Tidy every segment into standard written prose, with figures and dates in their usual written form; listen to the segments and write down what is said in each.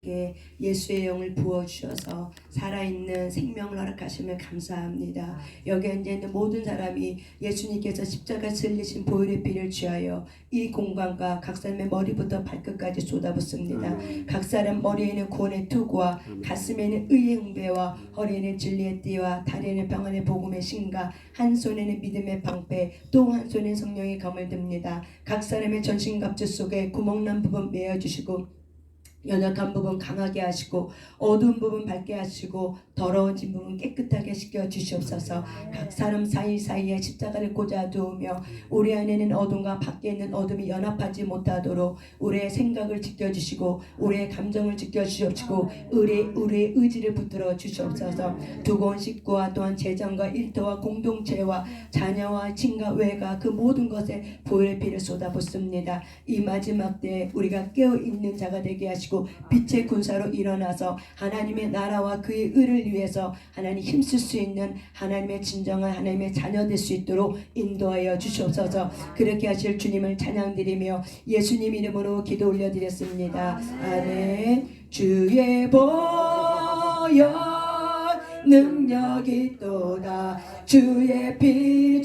우리에게 예수의 영을 부어주셔서 살아있는 생명을 허락하심을 감사합니다. 여기 앉아있는 모든 사람이 예수님께서 십자가 쓸리신 보혈의 피를 취하여 이 공간과 각 사람의 머리부터 발끝까지 쏟아붓습니다. 각 사람 머리에는 구원의 투구와 가슴에는 의의 응배와 허리에는 진리의 띠와 다리에는 평안의 복음의 신과 한 손에는 믿음의 방패 또 한 손에는 성령의 검을 듭니다. 각 사람의 전신갑주 속에 구멍난 부분 메어주시고 연약한 부분 강하게 하시고 어두운 부분 밝게 하시고 더러워진 부분 깨끗하게 씻겨 주시옵소서. 각 사람 사이사이에 십자가를 꽂아 두으며 우리 안에는 어둠과 밖에 있는 어둠이 연합하지 못하도록 우리의 생각을 지켜주시고 우리의 감정을 지켜주시옵시고 우리의 의지를 붙들어 주시옵소서. 두고온 식구와 또한 재정과 일터와 공동체와 자녀와 친가 외가 그 모든 것에 보혈의 피를 쏟아붓습니다. 이 마지막 때에 우리가 깨어있는 자가 되게 하시고 빛의 군사로 일어나서 하나님의 나라와 그의 의를 위해서 하나님 힘쓸 수 있는 하나님의 진정한 하나님의 자녀 될 수 있도록 인도하여 주시옵소서. 그렇게 하실 주님을 찬양드리며 예수님 이름으로 기도 올려드렸습니다. 아멘. 주의 보혈 능력이 또다 주의 피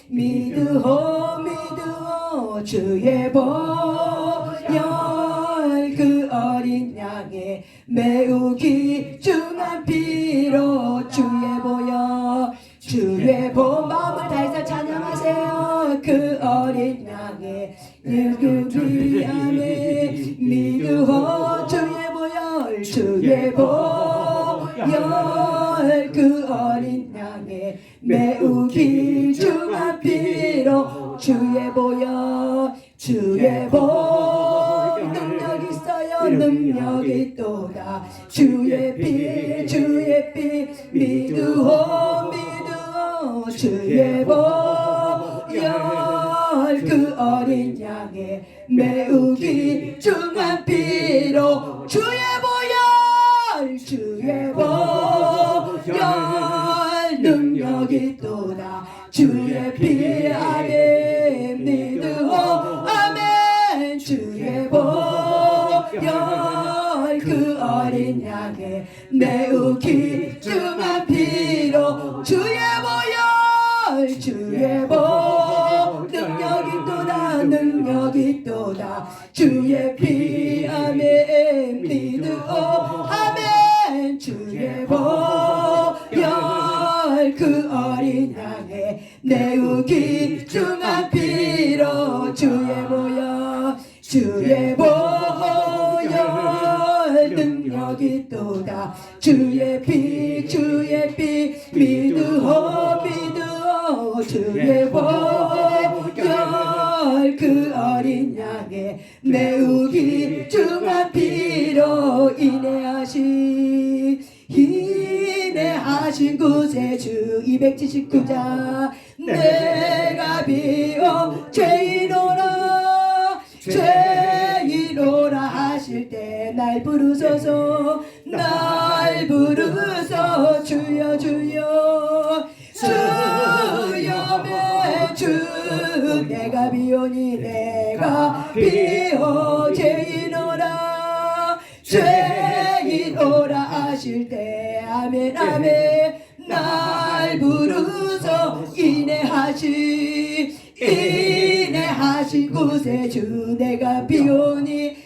믿으오 주의 보혈 그 어린 양의 매우 귀중한 피로 주의 보 마음을 다해서 찬양하세요. 그 어린 양의 그 귀함에 믿으오 주의 보혈 그 어린 양의 매우 귀중한 피로 주의 보혈 능력이 있어요. 능력이 또다 주의 피 믿으오 주의 보혈 그 어린 양의 매우 귀중한 피로 주의 보혈 능력이 또다 주의 피 안에 믿으오 아멘. 주의 보혈 그 어린 양의 매우 귀중한 피로 주의 보혈 능력이 또다 주의 피 안에 믿으오 아멘. 주의 보혈 그 어린 양의 매우 귀중한 피로 주의 보혈 능력이 또다 주의 피 믿으오 주의 보혈 그 어린 양의 매우 귀중한 피로 인내하신 구세주 279자 내가 비어 죄인오라 하실 때 날 부르소서 주여 주 내가 비오니 내가 비어 죄인오라 하실 때 아멘 날 부르소 인내하신 구세주 내가 비오니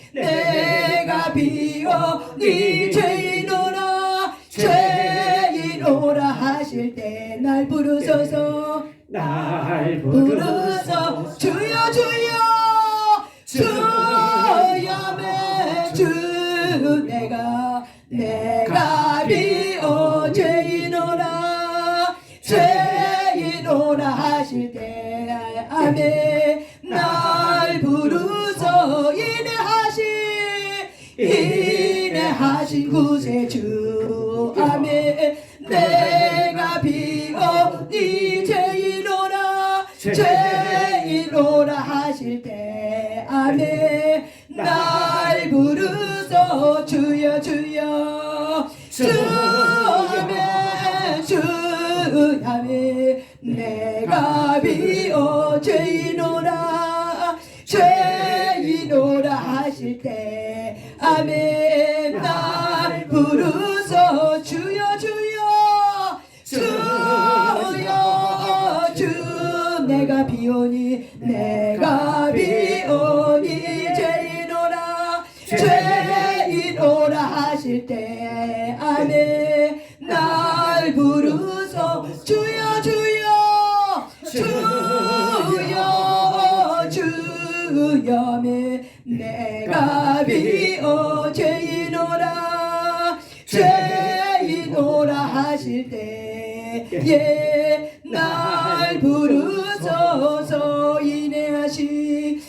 죄인오라 하실 때 날 부르소서 주여 내가 비어 죄인오라 하실 때 아멘 날 부르소 인내하신 구세주 아멘 내가 비어 죄인오라 하실 때 아멘 날 부르소 주여 아멘 내가 비어 죄인오라 하실 때 아멘 하실 때 아멘 날 부르소 주여 주여 주여 주여매 내가 비어 죄인오라 죄인오라 하실 때에 날 부르소서 인내하신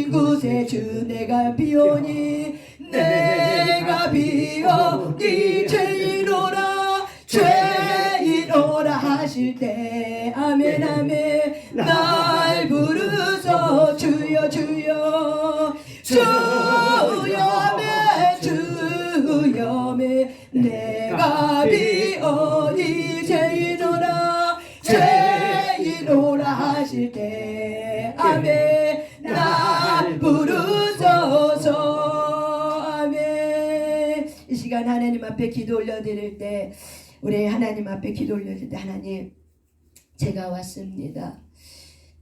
곳에 주 내가 비오니 내가 비오니 죄인오라 죄인오라 하실 때 아멘 아멘 날 부르소 주여 주여 주여매 주여매 내가 비오니 죄인오라 죄인오라 하실 때 아멘 날 부르소서 아멘. 이 시간 하나님 앞에 기도 올려드릴 때 우리 하나님 앞에 기도 올려드릴 때 하나님 제가 왔습니다.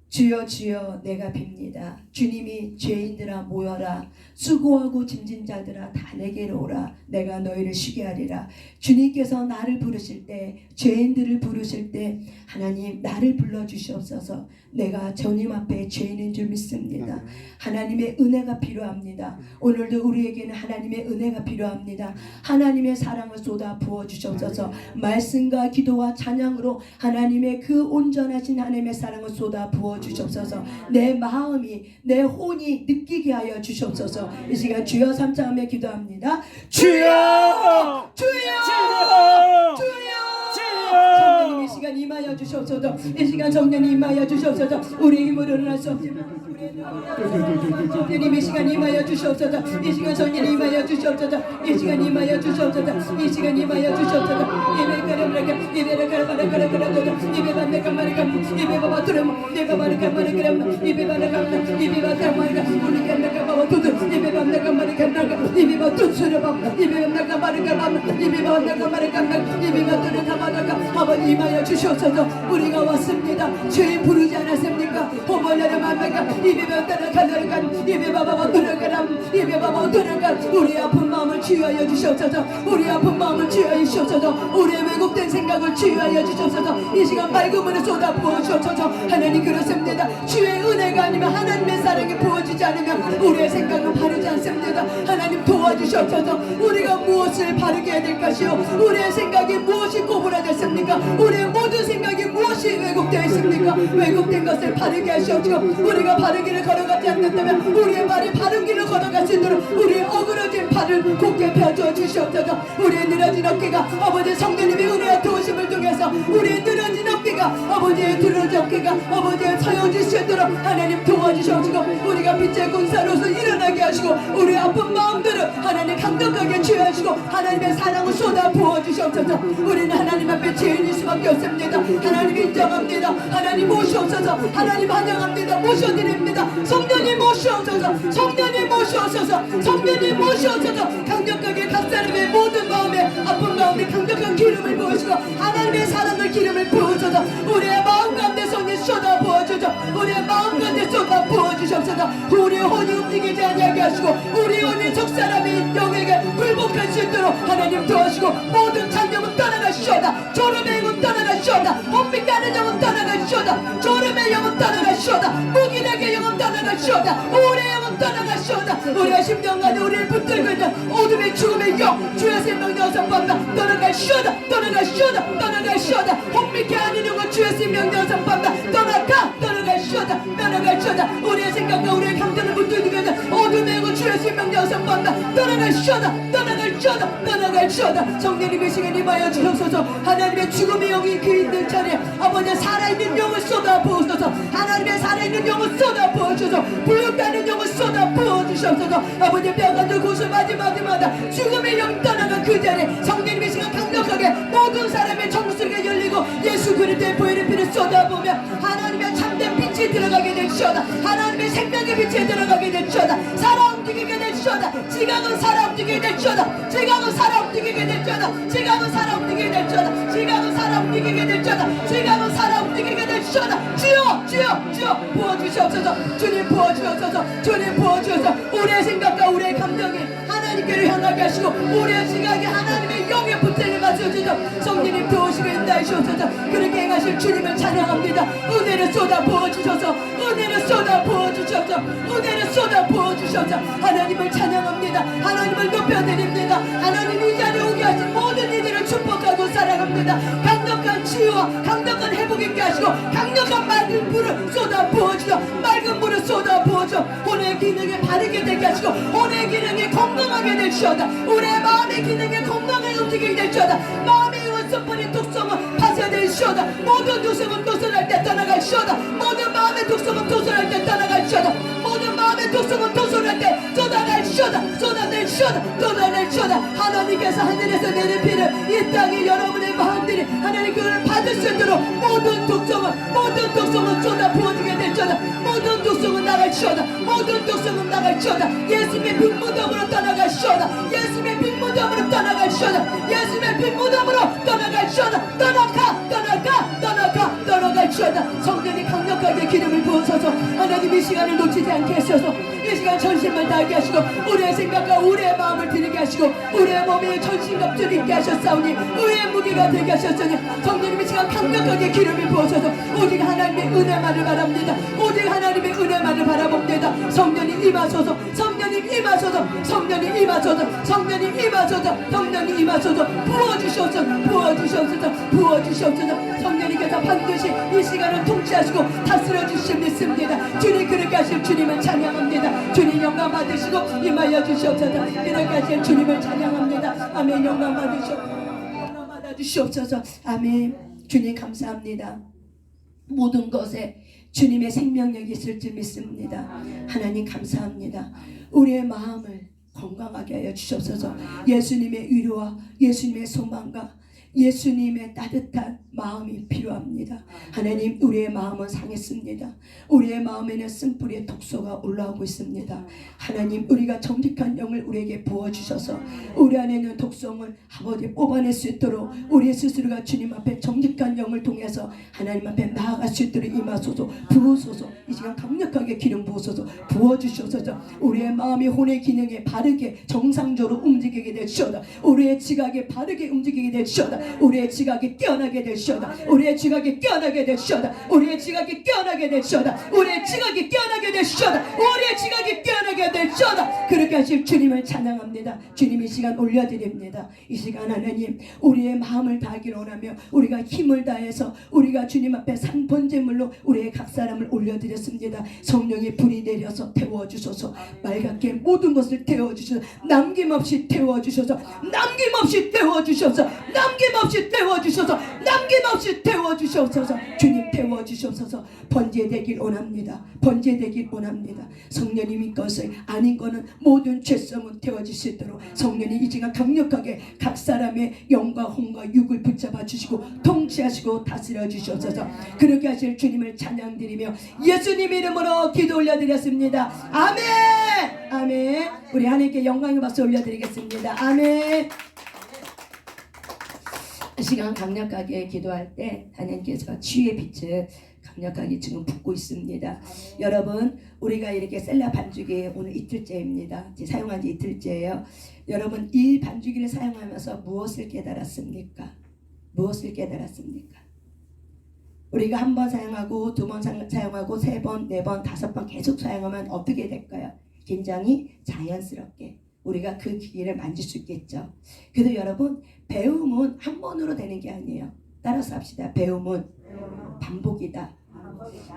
주여 주여 내가 빕니다. 주님이 죄인들아 모여라 수고하고 짐진 자들아 다 내게로 오라 내가 너희를 쉬게 하리라. 주님께서 나를 부르실 때 죄인들을 부르실 때 하나님 나를 불러주시옵소서. 내가 주님 앞에 죄인인 줄 믿습니다. 하나님의 은혜가 필요합니다. 오늘도 우리에게는 하나님의 은혜가 필요합니다. 하나님의 사랑을 쏟아 부어주시옵소서. 말씀과 기도와 찬양으로 하나님의 그 온전하신 하나님의 사랑을 쏟아 부어주시옵소서. 내 마음이 내 혼이 느끼게 하여 주시옵소서. 이 시간 주여 삼창하며 기도합니다. 주여 주여 주여 성령님 이 시간 임하여 주시옵소서. 이 시간 성령님 임하여 주시옵소서. 우리 힘으로는 할 수 없지만 성령님 이 시간 임하여 주시옵소서. 이 시간 성령님 임하여 주시옵소서. 이 시간 임하여 주시옵소서. 이 시간 임하여 주시옵소서. 아버지 임하여 주시옵소서. 우리가 왔습니다. 죄인 부르지 않았습니까? 호모녀를 만나가 입에만 따라가려가 입에바바바 들어가라 입에바바 들어가 우리 아픈 마음을 치유하여 주시옵소서. 우리 아픈 마음을 치유하여 주시옵소서. 우리의 왜곡된 생각을 치유하여 주시옵소서. 이 시간 맑은 물을 쏟아 부어주시옵소서. 하나님 그렇습니다. 주의 은혜가 아니면 하나님의 사랑이 부어지지 않으면 우리의 생각은 바르지 않습니다. 하나님 도와주시옵소서. 우리가 무엇을 바르게 해야 될 것이요 우리의 생각이 무엇이 꼬부라졌습니까? 우리의 모든 생각이 무엇이 왜곡되어 있습니까? 왜곡된 것을 바르게 하시옵시고 우리가 바른 길을 걸어가지 않는다면 우리의 발이 바른 길을 걸어갈 수 있도록 우리의 어그러진 발을 곧게 펴줘 주시옵소서. 우리의 늘어진 어깨가 아버지 성령님의 은혜와 도우심을 통해서 우리의 늘어진 어깨가 아버지의 늘어진 어깨가 아버지의 서여질 수 있도록 하나님 도와주시옵시고 우리가 빛의 군사로서 일어나게 하시고 우리의 아픈 마음들을 하나님 강력하게 치유하시고 하나님의 사랑을 쏟아 부어주시옵소서. 우리는 하나님 앞에 죄인일 수밖에 없습니다. 하나님 인정합니다. 하나님 모시옵소서. 하나님 환영합니다. 모셔드립니다. 성령님 모시옵소서. 성령님 모시옵소서. 성령님 모시옵소서. 강력하게 각 사람의 모든 마음에 아픈 마음에 강력한 기름을 부으시고 하나님의 사랑을 기름을 부으셔서 우리의 마음 가운데 손이 쏟아 부어주셔서 우리의 마음 가운데 쏟아 부어주셔서 우리의 혼이 움직이지 아니하게 하시고 우리 혼이 적 사람이 영에게 굴복할 수 있도록 하나님 도와주시고 모든 찬영은 떠나가시오다. 졸음의 영은 떠나가시오다. 혼빛 나는 영은 떠나가시오다. 졸음의 영은 떠나가시오다. 무기력의 영은 떠나가시오다. 우울의 영은 떠나가시오다. 우리가 심령가운데 우리를 붙들고 있는 어둠의 죽음의 영 주의 생명 여섯 번다 떠나가시오다. 떠나가시오다. 떠나가시오다. 혼빛이 아닌 영은 주의 생명 여섯 번다 떠나가시오다. 떠나가시오다. 우리의 생각과 우리의 감정을 붙들고 있는 어둠의 영은 주의 생명 여섯 번다 떠나가시오다. 떠나가시오다. 떠나가시오다. 성령님의 시간 임하여 주옵소서. 하나님의 죽음의 영이 그 있는 자리에 아버지 살아있는 영을 쏟아 부으소서. 하나님의 살아있는 영을 쏟아 부어주소서. 불육다는 영을 쏟아 부어주시옵소서. 아버지 뼈가들 곳을 마지막마다 죽음의 영이 떠나간 그 자리에 성령님의 시간 강력하게 모든 사람의 정수가 열리고 예수 그리스도의 보혈의 피를 쏟아부으며 하나님의 참된 빛이 들어가게 될시오다. 하나님의 생명의 빛에 들어가게 될시오다. 살아 움직이게 될시오다. 지각은 살아 움직이게 될시오다. 지각은 살아 움직이게 될시오다. 지각은 살아 움직이게 될시오다. 지각은 살아 움직이게 될시오다. 지각은 살아 움직이게 될시오다. 주여 주여 주여 부어주시옵소서. 주님 부어주옵소서. 주님 부어주옵소서. 우리의 생각과 우리의 감정이 하나님 하나님께로 향하게 하시고 우리의 지각이 하나님의 영의 붙들림 맞춰주셔서 성령님 도우시고 인도하시옵소서. 그렇게 행하실 주님을 찬양합니다. 은혜를 쏟아 부어주셔서 은혜를 쏟아 부어주셔서 은혜를 쏟아 부어주셔서 하나님을 찬양합니다. 하나님을 높여드립니다. 하나님 이 자리에 오게 하신 모든 이들을 축복하고 사랑합니다. 강력한 치유와 강력한 회복 있게 하시고 강력한 맑은 물을 쏟아 부어주셔 맑은 물을 쏟아 부어줘 혼의 기능이 바르게 되게 하시고 혼의 기능이 건강하게 될지어다. 우리의 마음의 기능이 건강하게 움직이게 될지어다. 마음의 원성뿐인 독성은 파쇄될지어다. 모든 독성은 도선할 때 떠나갈지어다. 모든 마음의 독성은 도선할 때 떠나갈지어다. 모든 마음의 독성은 도선할 때 쏟아갈지어다. 쏟아낼지어다. 쏟아낼지어다. 하나님께서 하늘에서 내린 피를 이 땅에 여러분의 마음들이 하나님 그를 받을 수 있도록 모든 독성은 쏟아 부어지게 될지어다. 모든 독성은 나갈지어다. 모든 독성은 나갈지어다. 예수님의 빈 무덤으로 떠나갈지어다. 예수님의 빈 무덤으로 떠나갈지어다. 예수님의 빈 무덤으로 떠나갈지어다. 떠나갈지어다. 성령이 강력하게 기름을 부어서서 하나님 이 시간을 놓치지 않게 하셔서 이 시간 전심을 다하게 하시고 우리의 생각과 우리의 마음을 드리게 하시고 우리의 몸에 전신갑주를 입게 하셨사오니 의의 무기가 되게 하셨으니 성령님 이 시간 강력하게 기름을 부어서서 오직 하나님의 은혜만을 바랍니다. 오직 하나님의 은혜만을 바라봅니다. 성령이 임하소서. 성령이 임하소서. 성령이 임하소서. 성령이 임하소서. 성령이 임하소서. 부어주시옵소서. 성령님께서 반드시 이 시간을 통치하시고 다스려 주실 믿습니다. 주님 그렇게 하실 주님을 찬양합니다. 주님 영광 받으시고 임하여 주시옵소서. 그렇게 하실 주님을 찬양합니다. 아멘. 영광 받아 주시옵소서. 아멘. 주님 감사합니다. 모든 것에 주님의 생명력이 있을 줄 믿습니다. 하나님 감사합니다. 우리의 마음을 건강하게 하여 주시옵소서. 예수님의 위로와 예수님의 소망과 예수님의 따뜻한 마음이 필요합니다. 하나님 우리의 마음은 상했습니다. 우리의 마음에는 쓴뿌리의 독소가 올라오고 있습니다. 하나님 우리가 정직한 영을 우리에게 부어주셔서 우리 안에 있는 독성을 아버지 뽑아낼 수 있도록 우리 스스로가 주님 앞에 정직한 영을 통해서 하나님 앞에 나아갈 수 있도록 임하소서. 부으소서. 이 시간 강력하게 기름 부으소서. 부어주셔서 우리의 마음이 혼의 기능에 바르게 정상적으로 움직이게 될시어다. 우리의 지각에 바르게 움직이게 될시어다. 우리의 지각이 깨어나게 될시어다. 우리의 지각이 깨어나게 될시어다. 우리의 지각이 깨어나게 될시어다. 우리의 지각이 깨어나게 될시어다. 우리의 지각이 깨어나게 될시어다. 그렇게 하실 주님을 찬양합니다. 주님 이 시간 올려드립니다. 이 시간 하나님 우리의 마음을 다하기를 원하며 우리가 힘을 다해서 우리가 주님 앞에 산번제물로 우리의 각 사람을 올려드렸습니다. 성령의 불이 내려서 태워주셔서 맑게 모든 것을 태워주셔서 남김없이 태워주셔서 남김없이 태워주셔서 남김없이 태워주셔서 남김없이 태워주셔서 주님 태워주셔서 번제되길 원합니다. 번제되길 원합니다. 성령님이 것을 아닌 거는 모든 죄성은 태워질 수 있도록 성령이 이 시간 강력하게 각 사람의 영과 혼과 육을 붙잡아 주시고 통치하시고 다스려 주셔서 그렇게 하실 주님을 찬양드리며 예수님 이름으로 기도 올려드렸습니다. 아멘. 아멘. 우리 하나님께 영광의 박수 올려드리겠습니다. 아멘. 시간 강력하게 기도할 때 하나님께서 치유의 빛을 강력하게 지금 붓고 있습니다. 여러분 우리가 이렇게 셀라 반죽이 오늘 이틀째입니다. 사용한 지 이틀째예요. 여러분 이 반죽기를 사용하면서 무엇을 깨달았습니까? 무엇을 깨달았습니까? 우리가 한 번 사용하고 두 번 사용하고 세 번, 네 번, 다섯 번 계속 사용하면 어떻게 될까요? 굉장히 자연스럽게 우리가 그 기기를 만질 수 있겠죠. 그래도 여러분 배움은 한 번으로 되는 게 아니에요. 따라서 합시다. 배움은 반복이다.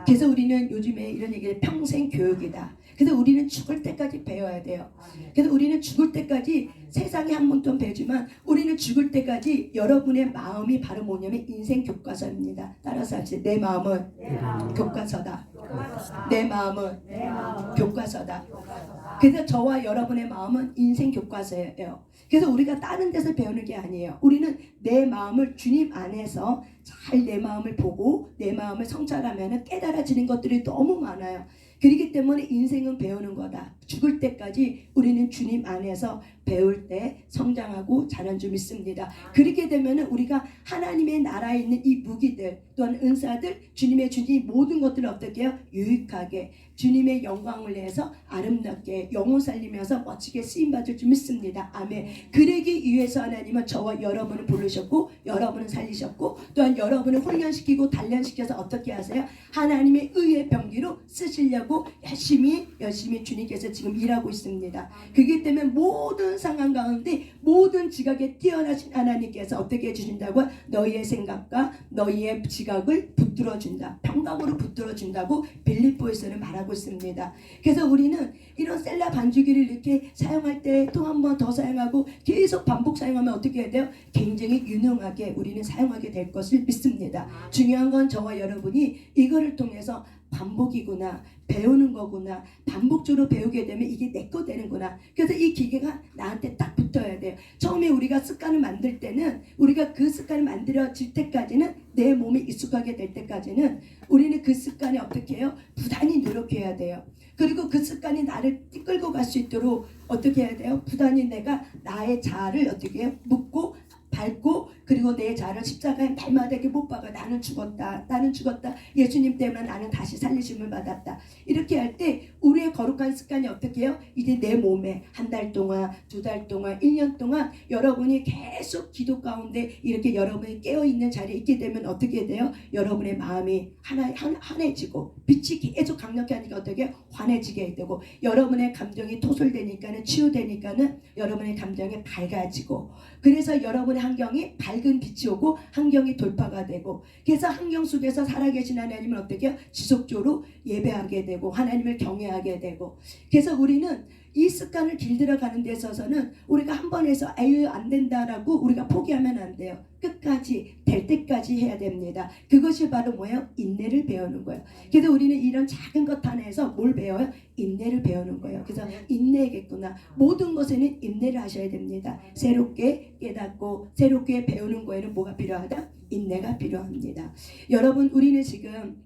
그래서 우리는 요즘에 이런 얘기를 평생 교육이다. 그래서 우리는 죽을 때까지 배워야 돼요. 그래서 우리는 죽을 때까지 세상에 한 번도 배우지만 우리는 죽을 때까지 여러분의 마음이 바로 뭐냐면 인생 교과서입니다. 따라서 합시다. 내 마음은 교과서다. 내 마음은 교과서다. 그래서 저와 여러분의 마음은 인생 교과서예요. 그래서 우리가 다른 데서 배우는 게 아니에요. 우리는 내 마음을 주님 안에서 잘 내 마음을 보고 내 마음을 성찰하면 깨달아지는 것들이 너무 많아요. 그렇기 때문에 인생은 배우는 거다. 죽을 때까지 우리는 주님 안에서 배울 때 성장하고 자란 줄 믿습니다. 그렇게 되면 우리가 하나님의 나라에 있는 이 무기들 또한 은사들 주님의 주님 모든 것들을 어떻게 해요? 유익하게 주님의 영광을 내서 아름답게 영혼 살리면서 멋지게 쓰임받을 줄 믿습니다. 아멘. 그러기 위해서 하나님은 저와 여러분을 부르셨고 여러분을 살리셨고 또한 여러분을 훈련시키고 단련시켜서 어떻게 하세요? 하나님의 의의 병기로 쓰시려고 열심히 주님께서 지금 일하고 있습니다. 그렇기 때문에 모든 상황 가운데 모든 지각에 뛰어나신 하나님께서 어떻게 해주신다고? 너희의 생각과 너희의 지각을 붙들어준다. 평강으로 붙들어준다고 빌립보에서는 말하고 있습니다. 그래서 우리는 이런 셀라 반주기를 이렇게 사용할 때 또 한 번 더 사용하고 계속 반복 사용하면 어떻게 해야 돼요? 굉장히 유능하게 우리는 사용하게 될 것을 믿습니다. 중요한 건 저와 여러분이 이거를 통해서 반복이구나, 배우는 거구나, 반복적으로 배우게 되면 이게 내 거 되는구나. 그래서 이 기계가 나한테 딱 붙어야 돼요. 처음에 우리가 습관을 만들 때는 우리가 그 습관을 만들어질 때까지는 내 몸이 익숙하게 될 때까지는 우리는 그 습관에 어떻게 해요? 부단히 노력해야 돼요. 그리고 그 습관이 나를 끌고 갈 수 있도록 어떻게 해야 돼요? 부단히 내가 나의 자아를 어떻게 해요? 묻고 밟고 그리고 내 자아를 십자가에 발마되게 못 박아. 나는 죽었다. 예수님 때문에 나는 다시 살리심을 받았다. 이렇게 할 때 우리의 거룩한 습관이 어떻게 해요? 이제 내 몸에 한 달 동안, 두 달 동안, 1년 동안 여러분이 계속 기도 가운데 이렇게 여러분이 깨어있는 자리에 있게 되면 어떻게 돼요? 여러분의 마음이 환해지고 빛이 계속 강력히 하니까 어떻게 해요? 환해지게 되고 여러분의 감정이 토설되니까는 치유되니까는 여러분의 감정이 밝아지고 그래서 여러분의 환경이 밝은 빛이 오고 환경이 돌파가 되고 그래서 환경 속에서 살아계신 하나님을 어떻게 해요? 지속적으로 예배하게 되고 하나님을 경외하게 되고 그래서 우리는 이 습관을 길들여가는 데 있어서는 우리가 한 번 해서 에휴 안 된다라고 우리가 포기하면 안 돼요. 끝까지 될 때까지 해야 됩니다. 그것이 바로 뭐예요? 인내를 배우는 거예요. 그래서 우리는 이런 작은 것 하나에서 뭘 배워요? 인내를 배우는 거예요. 그래서 인내겠구나. 모든 것에는 인내를 하셔야 됩니다. 새롭게 깨닫고 새롭게 배우는 거에는 뭐가 필요하다? 인내가 필요합니다. 여러분 우리는 지금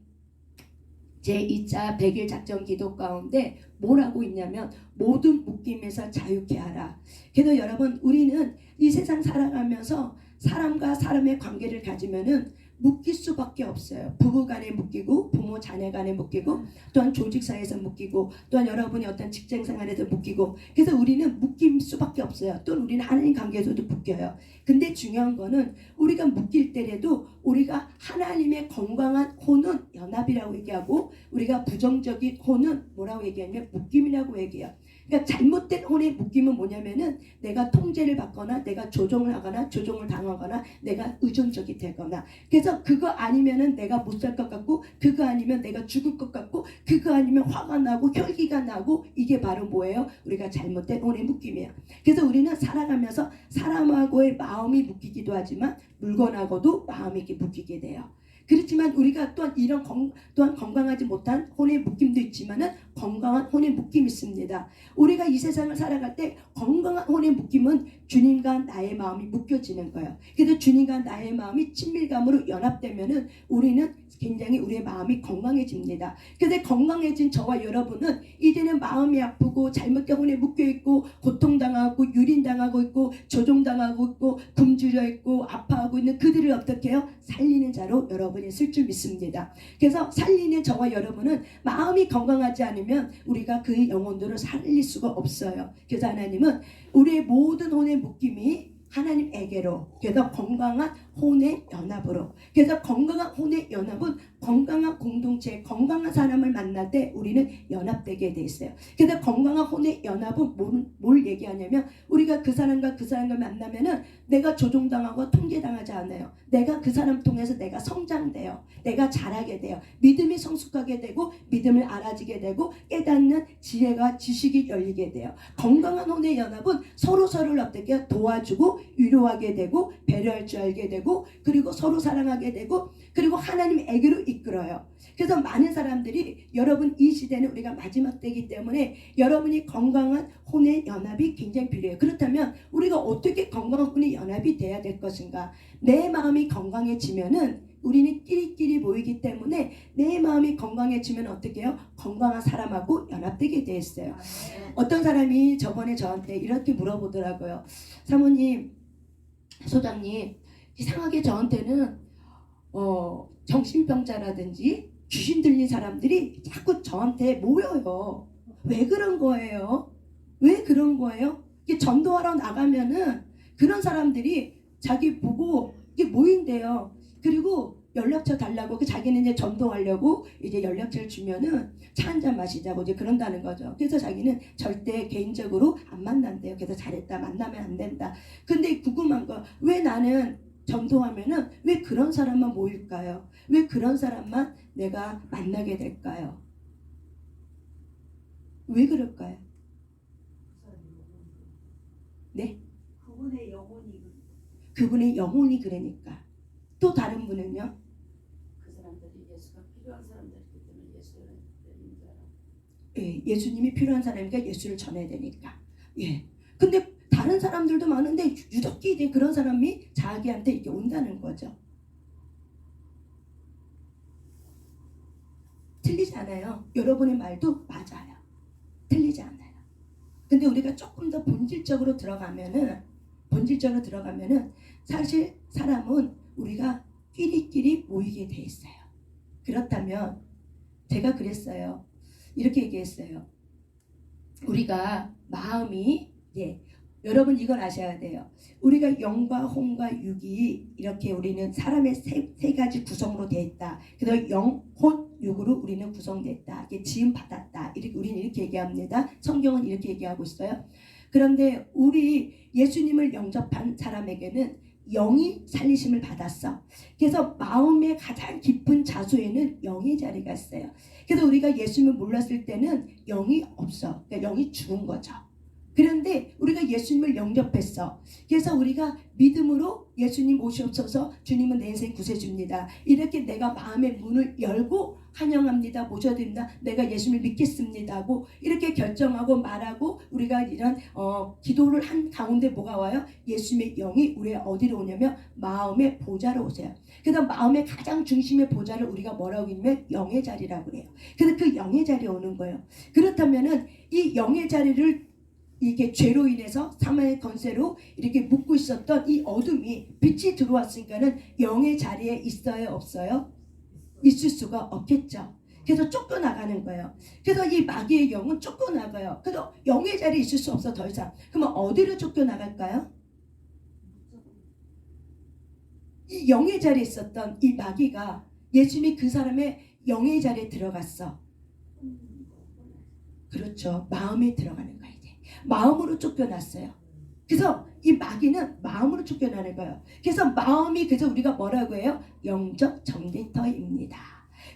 제2차 100일 작전 기도 가운데 뭘 하고 있냐면 모든 묶임에서 자유케 하라. 그래서 여러분 우리는 이 세상 살아가면서 사람과 사람의 관계를 가지면은 묶일 수밖에 없어요. 부부 간에 묶이고 부모 자녀 간에 묶이고 또한 조직 사회에서 묶이고 또한 여러분이 어떤 직장 생활에서 묶이고 그래서 우리는 묶일 수밖에 없어요. 또는 우리는 하나님 관계에서도 묶여요. 근데 중요한 거는 우리가 묶일 때라도 우리가 하나님의 건강한 혼은 연합이라고 얘기하고 우리가 부정적인 혼은 뭐라고 얘기하냐면 묶임이라고 얘기해요. 그러니까 잘못된 혼의 묶임은 뭐냐면은 내가 통제를 받거나 내가 조종을 하거나 조종을 당하거나 내가 의존적이 되거나 그래서 그거 아니면은 내가 못 살 것 같고 그거 아니면 내가 죽을 것 같고 그거 아니면 화가 나고 혈기가 나고 이게 바로 뭐예요? 우리가 잘못된 혼의 묶임이에요. 그래서 우리는 살아가면서 사람하고의 마음이 묶이기도 하지만 물건하고도 마음이 묶이게 돼요. 그렇지만 우리가 또한 이런 또한 건강하지 못한 혼의 묶임도 있지만은 건강한 혼의 묶임이 있습니다. 우리가 이 세상을 살아갈 때 건강한 혼의 묶임은 주님과 나의 마음이 묶여지는 거예요. 그래서 주님과 나의 마음이 친밀감으로 연합되면은 우리는 굉장히 우리의 마음이 건강해집니다. 그래서 건강해진 저와 여러분은 이제는 마음이 아프고 잘못된 혼에 묶여있고 고통당하고 유린당하고 있고 조종당하고 있고 굶주려 있고 아파하고 있는 그들을 어떻게 해요? 살리는 자로 여러분이 쓸 줄 믿습니다. 그래서 살리는 저와 여러분은 마음이 건강하지 않으면 우리가 그 영혼들을 살릴 수가 없어요. 그래서 하나님은 우리의 모든 혼의 묶임이 하나님에게로 그래서 건강한 혼의 연합으로 그래서 건강한 혼의 연합은 건강한 공동체 건강한 사람을 만날 때 우리는 연합되게 돼 있어요. 그래서 건강한 혼의 연합은 뭘 얘기하냐면 우리가 그 사람과 만나면은 내가 조종당하고 통제당하지 않아요. 내가 그 사람 통해서 내가 성장돼요. 내가 자라게 돼요. 믿음이 성숙하게 되고 믿음을 알아지게 되고 깨닫는 지혜가 지식이 열리게 돼요. 건강한 혼의 연합은 서로를 어떻게 도와주고 위로하게 되고 배려할 줄 알게 되고 그리고 서로 사랑하게 되고 그리고 하나님에게로 이끌어요. 그래서 많은 사람들이 여러분 이 시대는 우리가 마지막 때이기 때문에 여러분이 건강한 혼의 연합이 굉장히 필요해요. 그렇다면 우리가 어떻게 건강한 혼의 연합이 돼야 될 것인가? 내 마음이 건강해지면은 우리는 끼리끼리 모이기 때문에 내 마음이 건강해지면 어떻게 해요? 건강한 사람하고 연합되게 돼 있어요. 어떤 사람이 저번에 저한테 이렇게 물어보더라고요. 사모님, 소장님, 이상하게 저한테는 정신병자라든지 귀신 들린 사람들이 자꾸 저한테 모여요. 왜 그런 거예요? 왜 그런 거예요? 이게 전도하러 나가면은 그런 사람들이 자기 보고 이게 모인대요. 그리고 연락처 달라고 자기는 이제 전도하려고 이제 연락처를 주면은 차 한잔 마시자고 이제 그런다는 거죠. 그래서 자기는 절대 개인적으로 안 만난대요. 그래서 잘했다, 만나면 안 된다. 근데 궁금한 거, 왜 나는 전도하면은 왜 그런 사람만 모일까요? 왜 그런 사람만 내가 만나게 될까요? 왜 그럴까요? 네? 그분의 영혼이 그러니까. 또 다른 분은요? 그 사람들이 예수가 필요한 사람들이기 때문에 예수를 드리는 줄 알아. 예, 예수님이 필요한 사람이니까 예수를 전해야 되니까. 예. 근데 다른 사람들도 많은데 유독히 이제 그런 사람이 자기한테 이렇게 온다는 거죠. 틀리지 않아요. 여러분의 말도 맞아요. 틀리지 않아요. 근데 우리가 조금 더 본질적으로 들어가면은 사실 사람은 우리가 끼리끼리 모이게 돼 있어요. 그렇다면 제가 그랬어요. 이렇게 얘기했어요. 우리가 마음이 여러분 이걸 아셔야 돼요. 우리가 영과 혼과 육이 이렇게 우리는 사람의 세 가지 구성으로 되어 있다. 그래서 영, 혼, 육으로 우리는 구성됐다. 이게 지음 받았다. 이렇게 우리는 이렇게 얘기합니다. 성경은 이렇게 얘기하고 있어요. 그런데 우리 예수님을 영접한 사람에게는 영이 살리심을 받았어. 그래서 마음의 가장 깊은 자소에는 영의 자리가 있어요. 그래서 우리가 예수님을 몰랐을 때는 영이 없어. 그러니까 영이 죽은 거죠. 그런데 우리가 예수님을 영접했어. 그래서 우리가 믿음으로 예수님 오시옵소서, 주님은 내 인생 구세주입니다. 이렇게 내가 마음의 문을 열고 환영합니다, 모셔드립니다, 내가 예수님을 믿겠습니다 하고 이렇게 결정하고 말하고 우리가 이런 기도를 한 가운데 뭐가 와요? 예수님의 영이 우리의 어디로 오냐면 마음의 보좌로 오세요. 그래서 마음의 가장 중심의 보좌를 우리가 뭐라고 하냐면 영의 자리라고 해요. 그래서 그 영의 자리에 오는 거예요. 그렇다면은 이 영의 자리를 이게 죄로 인해서 사망의 권세로 이렇게 묶고 있었던 이 어둠이 빛이 들어왔으니까는 영의 자리에 있어요, 없어요? 있을 수가 없겠죠. 그래서 쫓겨나가는 거예요. 그래서 이 마귀의 영은 쫓겨나가요. 그래서 영의 자리에 있을 수 없어 더 이상. 그러면 어디로 쫓겨나갈까요? 이 영의 자리에 있었던 이 마귀가 예수님이 그 사람의 영의 자리에 들어갔어. 그렇죠. 마음에 들어가는 거예요. 마음으로 쫓겨났어요. 그래서 이 마귀는 마음으로 쫓겨나는 거예요. 그래서 마음이, 그래서 우리가 뭐라고 해요? 영적 전쟁터입니다.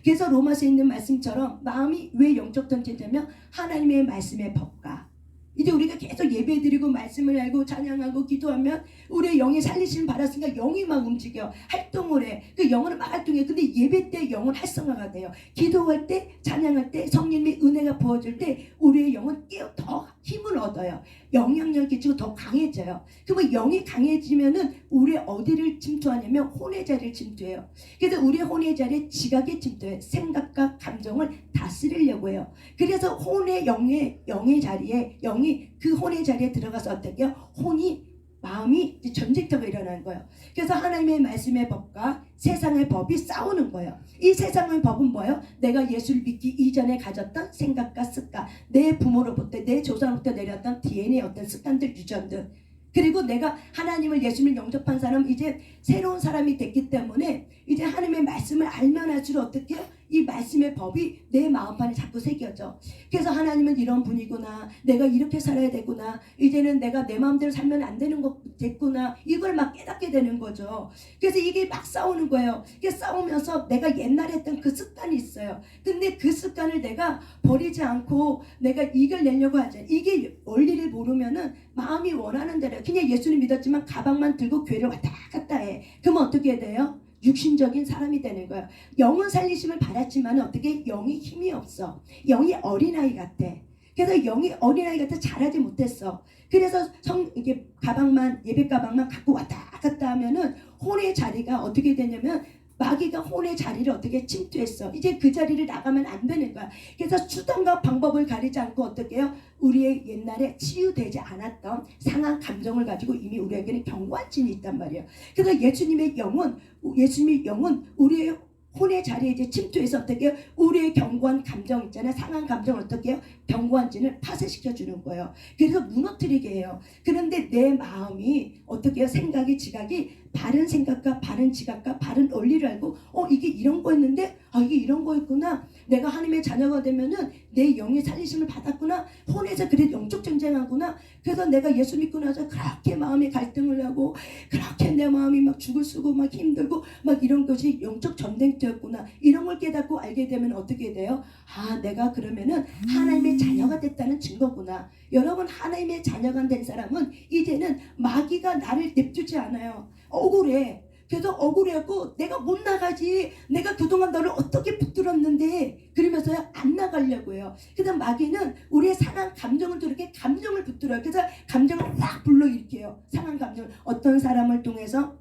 그래서 로마서에 있는 말씀처럼 마음이 왜 영적 전쟁터냐면 하나님의 말씀의 법과 이제 우리가 계속 예배드리고 말씀을 알고 찬양하고 기도하면 우리의 영이 살리심을 받았으니까 영이 막 움직여 활동을 해. 그 영은 막 활동해. 근데 예배 때 영은 활성화가 돼요. 기도할 때, 찬양할 때, 성령님의 은혜가 부어질 때 우리의 영은 더 힘을 얻어요. 영향력이 지고 더 강해져요. 그러면 영이 강해지면은 우리의 어디를 침투하냐면 혼의 자리를 침투해요. 그래서 우리의 혼의 자리에 지각에 침투해요. 생각과 감정을 다스리려고 해요. 그래서 혼의 영의 자리에 영이 그 혼의 자리에 들어가서 어떻게 해요? 마음이 전쟁터가 일어나는 거예요. 그래서 하나님의 말씀의 법과 세상의 법이 싸우는 거예요. 이 세상의 법은 뭐예요? 내가 예수를 믿기 이전에 가졌던 생각과 습관, 내 부모로부터 내 조상로부터 내렸던 DNA의 어떤 습관들, 유전들, 그리고 내가 하나님을 예수님을 영접한 사람은 이제 새로운 사람이 됐기 때문에 이제 하나님의 말씀을 알면 할수록 어떻게 해요? 이 말씀의 법이 내 마음판에 자꾸 새겨져. 그래서 하나님은 이런 분이구나, 내가 이렇게 살아야 되구나, 이제는 내가 내 마음대로 살면 안 되는 거 됐구나, 이걸 막 깨닫게 되는 거죠. 그래서 이게 막 싸우는 거예요. 그래서 싸우면서 내가 옛날에 했던 그 습관이 있어요. 근데 그 습관을 내가 버리지 않고 내가 이겨내려고 하죠. 이게 원리를 모르면은 마음이 원하는 대로 그냥 예수님 믿었지만 가방만 들고 교회를 왔다 갔다 해. 그러면 어떻게 돼요? 육신적인 사람이 되는 거예요. 영은 살리심을 받았지만 어떻게 영이 힘이 없어. 영이 어린아이 같아. 그래서 영이 어린아이 같아 자라지 못했어. 그래서 이게 예배 가방만 갖고 왔다 갔다 하면은 혼의 자리가 어떻게 되냐면 마귀가 혼의 자리를 어떻게 침투했어. 이제 그 자리를 나가면 안 되는 거야. 그래서 수단과 방법을 가리지 않고 어떻게 해요? 우리의 옛날에 치유되지 않았던 상한 감정을 가지고 이미 우리에게는 경관진이 있단 말이에요. 그래서 예수님의 영은 우리의 혼의 자리에 이제 침투해서 어떻게 해요? 우리의 경관 감정 있잖아요. 상한 감정을 어떻게 해요? 경관진을 파쇄시켜 주는 거예요. 그래서 무너뜨리게 해요. 그런데 내 마음이 어떻게 해요? 생각이 지각이 바른 생각과 바른 지각과 바른 원리를 알고 이게 이런 거였는데 이게 이런 거였구나. 내가 하나님의 자녀가 되면은 내 영의 살리심을 받았구나. 혼에서 그래 영적 전쟁하구나. 그래서 내가 예수 믿고 나서 그렇게 마음의 갈등을 하고 그렇게 내 마음이 막 죽을 쓰고 막 힘들고 막 이런 것이 영적 전쟁터였구나. 이런 걸 깨닫고 알게 되면 어떻게 돼요? 내가 그러면은 하나님의 자녀가 됐다는 증거구나. 여러분, 하나님의 자녀가 된 사람은 이제는 마귀가 나를 냅두지 않아요. 억울해. 그래서 억울해갖고 내가 못 나가지. 내가 그동안 너를 어떻게 붙들었는데 그러면서 안 나가려고 해요. 그래서 마귀는 우리의 상한 감정을 이렇게 감정을 붙들어요. 그래서 감정을 확 불러일으켜요. 상한 감정을 어떤 사람을 통해서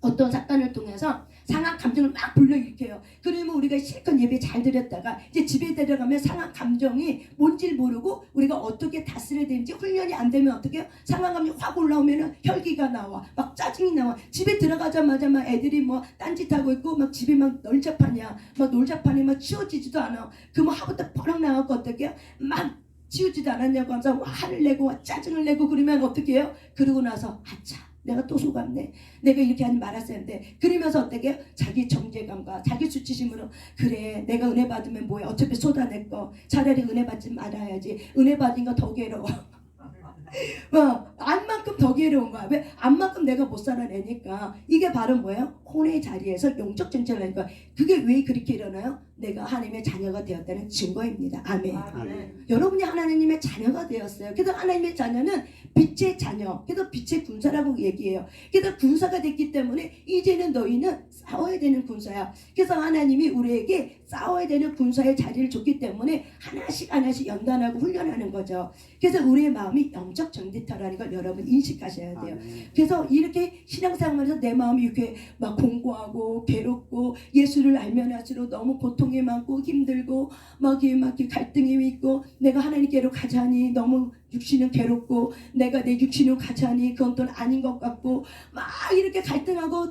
어떤 사건을 통해서 상한 감정을 막 불러일으켜요. 그러면 우리가 실컷 예배 잘 드렸다가 이제 집에 데려가면 상한 감정이 뭔지 모르고 우리가 어떻게 다스려야 되는지 훈련이 안 되면 어떻게 해요? 상한 감정이 확 올라오면 혈기가 나와. 막 짜증이 나와. 집에 들어가자마자 막 애들이 뭐 딴짓하고 있고 막 집이 막 널잡하냐. 막 놀잡하니 막 치워지지도 않아. 그러면 하부터 퍼럭 나가고 어떻게 해요? 막 치우지도 않았냐고 하면서 화를 내고 짜증을 내고 그러면 어떻게 해요? 그러고 나서 내가 또 속았네. 내가 이렇게 하지 말았어야 했는데. 그러면서 어떻게 해요? 자기 정죄감과 자기 수치심으로 그래 내가 은혜 받으면 뭐야. 어차피 쏟아낼 거. 차라리 은혜 받지 말아야지. 은혜 받은 거 더 괴로워. 안만큼 더 괴로운 거야. 왜? 안만큼 내가 못 살아내니까. 이게 바로 뭐예요? 혼의 자리에서 영적 전쟁을 하니까. 그게 왜 그렇게 일어나요? 내가 하나님의 자녀가 되었다는 증거입니다. 아멘. 여러분이 하나님의 자녀가 되었어요. 그래서 하나님의 자녀는 빛의 자녀. 그래서 빛의 군사라고 얘기해요. 그래서 군사가 됐기 때문에 이제는 너희는 싸워야 되는 군사야. 그래서 하나님이 우리에게 싸워야 되는 군사의 자리를 줬기 때문에 하나씩 연단하고 훈련하는 거죠. 그래서 우리의 마음이 영적 전쟁터라는 걸 여러분 인식하셔야 돼요. 그래서 이렇게 신앙생활에서 내 마음이 이렇게 막 공고하고 괴롭고 예수를 알면 할수록 너무 고통이 많고 힘들고 막 이렇게 갈등이 있고 내가 하나님께로 가자니 너무 육신은 괴롭고 내가 내 육신으로 가자니 그건 또 아닌 것 같고 막 이렇게 갈등하고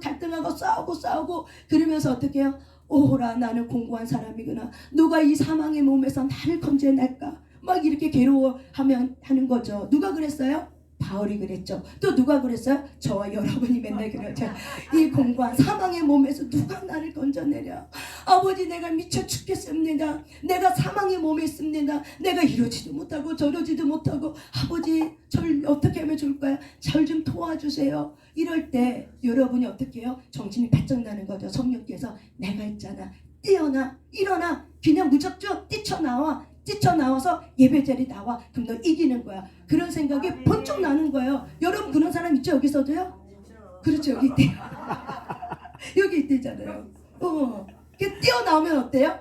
싸우고 그러면서 어떻게 해요? 오호라 나는 공고한 사람이구나. 누가 이 사망의 몸에서 나를 건져낼까? 막 이렇게 괴로워하면 하는 거죠. 누가 그랬어요? 바울이 그랬죠. 또 누가 그랬어요? 저와 여러분이 맨날 그러죠. 이 공고한 사망의 몸에서 누가 나를 건져내랴. 아버지 내가 미쳐 죽겠습니다. 내가 사망의 몸에 있습니다. 내가 이러지도 못하고 저러지도 못하고 아버지 절 어떻게 하면 좋을까요? 절 좀 도와주세요. 이럴 때 여러분이 어떻게 해요? 정신이 바짝 나는 거죠. 성령께서 내가 있잖아. 일어나 그냥 무작정 뛰쳐나와서 예배자리 나와. 그럼 너 이기는 거야. 그런 생각이 번쩍 나는 거예요. 여러분 그런 사람 있죠? 여기서도요? 그렇죠. 여기 있대요. 여기 있대잖아요. 뛰어나오면 어때요?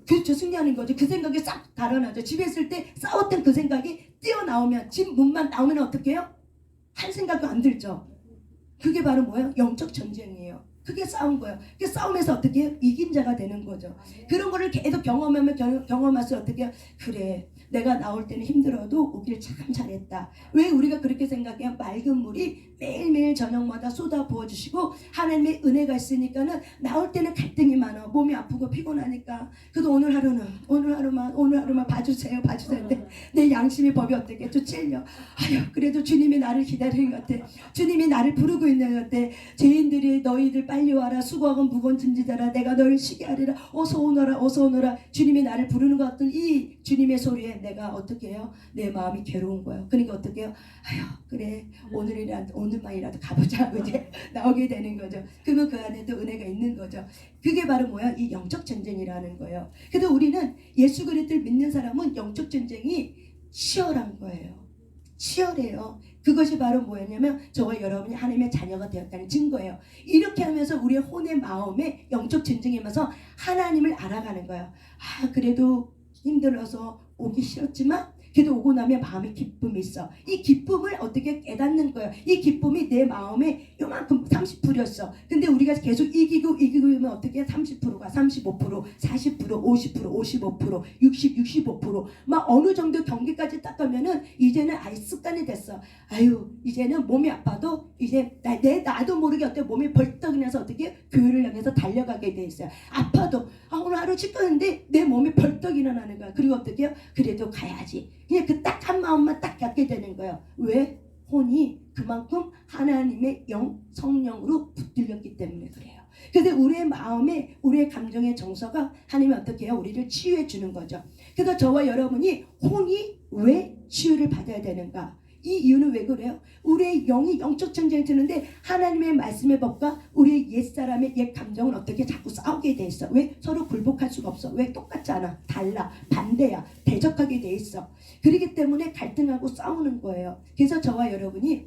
그렇죠. 승리하는 거죠. 그 생각이 싹 달아나죠. 집에 있을 때 싸웠던 그 생각이 뛰어나오면 집 문만 나오면 어떻게 해요? 한 생각도 안 들죠. 그게 바로 뭐예요? 영적 전쟁이에요. 그게 싸운 거예요. 그 싸움에서 어떻게 해요? 이긴 자가 되는 거죠. 그런 거를 계속 경험할수록 어떻게 해요? 그래 내가 나올 때는 힘들어도 오길 참 잘했다. 왜 우리가 그렇게 생각해요? 맑은 물이 매일매일 저녁마다 쏟아 부어주시고 하나님의 은혜가 있으니까는 나올 때는 갈등이 많아. 몸이 아프고 피곤하니까. 그래도 오늘 하루만 봐주세요. 근데 내 양심의 법이 어떻겠죠? 찔려. 그래도 주님이 나를 기다리는 것 같아. 주님이 나를 부르고 있는 것 같아. 죄인들이 너희들 빨리 와라. 수고하고 무거운 짐지더라. 내가 너를 쉬게 하리라. 어서 오너라. 주님이 나를 부르는 것 같은 이 주님의 소리에 내가 어떻게 해요? 내 마음이 괴로운 거예요. 그러니까 어떻게 해요? 그래 오늘만이라도 가보자. 이제 나오게 되는 거죠. 그러면 그 안에도 은혜가 있는 거죠. 그게 바로 뭐야? 이 영적 전쟁이라는 거예요. 그래서 우리는 예수 그리스도를 믿는 사람은 영적 전쟁이 치열한 거예요. 치열해요. 그것이 바로 뭐였냐면 저와 여러분이 하나님의 자녀가 되었다는 증거예요. 이렇게 하면서 우리의 혼의 마음에 영적 전쟁이 면서 하나님을 알아가는 거예요. 그래도 힘들어서 오기 싫었지만 그래도 오고 나면 마음에 기쁨이 있어. 이 기쁨을 어떻게 깨닫는 거예요. 이 기쁨이 내 마음에 요만큼 30%였어. 근데 우리가 계속 이기면 어떻게 30%가 35%, 40%, 50%, 55%, 65%막 어느 정도 경계까지 딱 가면은 이제는 아예 습관이 됐어. 아유 이제는 몸이 아파도 이제 나도 모르게 어떻게 몸이 벌떡 일어나서 어떻게 교회를 향해서 달려가게 돼 있어요. 아파도 오늘 하루 치과 갔는데 내 몸이 벌떡 일어나는 거야. 그리고 어떻게 해요? 그래도 가야지. 그냥 그 딱 한 마음만 딱 갖게 되는 거예요. 왜? 혼이 그만큼 하나님의 성령으로 붙들렸기 때문에 그래요. 그래서 우리의 마음에 우리의 감정의 정서가 하나님이 어떻게 해요? 우리를 치유해 주는 거죠. 그래서 저와 여러분이 혼이 왜 치유를 받아야 되는가? 이 이유는 왜 그래요? 우리의 영이 영적 전쟁이 드는데 하나님의 말씀의 법과 우리의 옛사람의 옛 감정은 어떻게 자꾸 싸우게 돼 있어. 왜? 서로 굴복할 수가 없어. 왜? 똑같지 않아. 달라. 반대야. 대적하게 돼 있어. 그렇기 때문에 갈등하고 싸우는 거예요. 그래서 저와 여러분이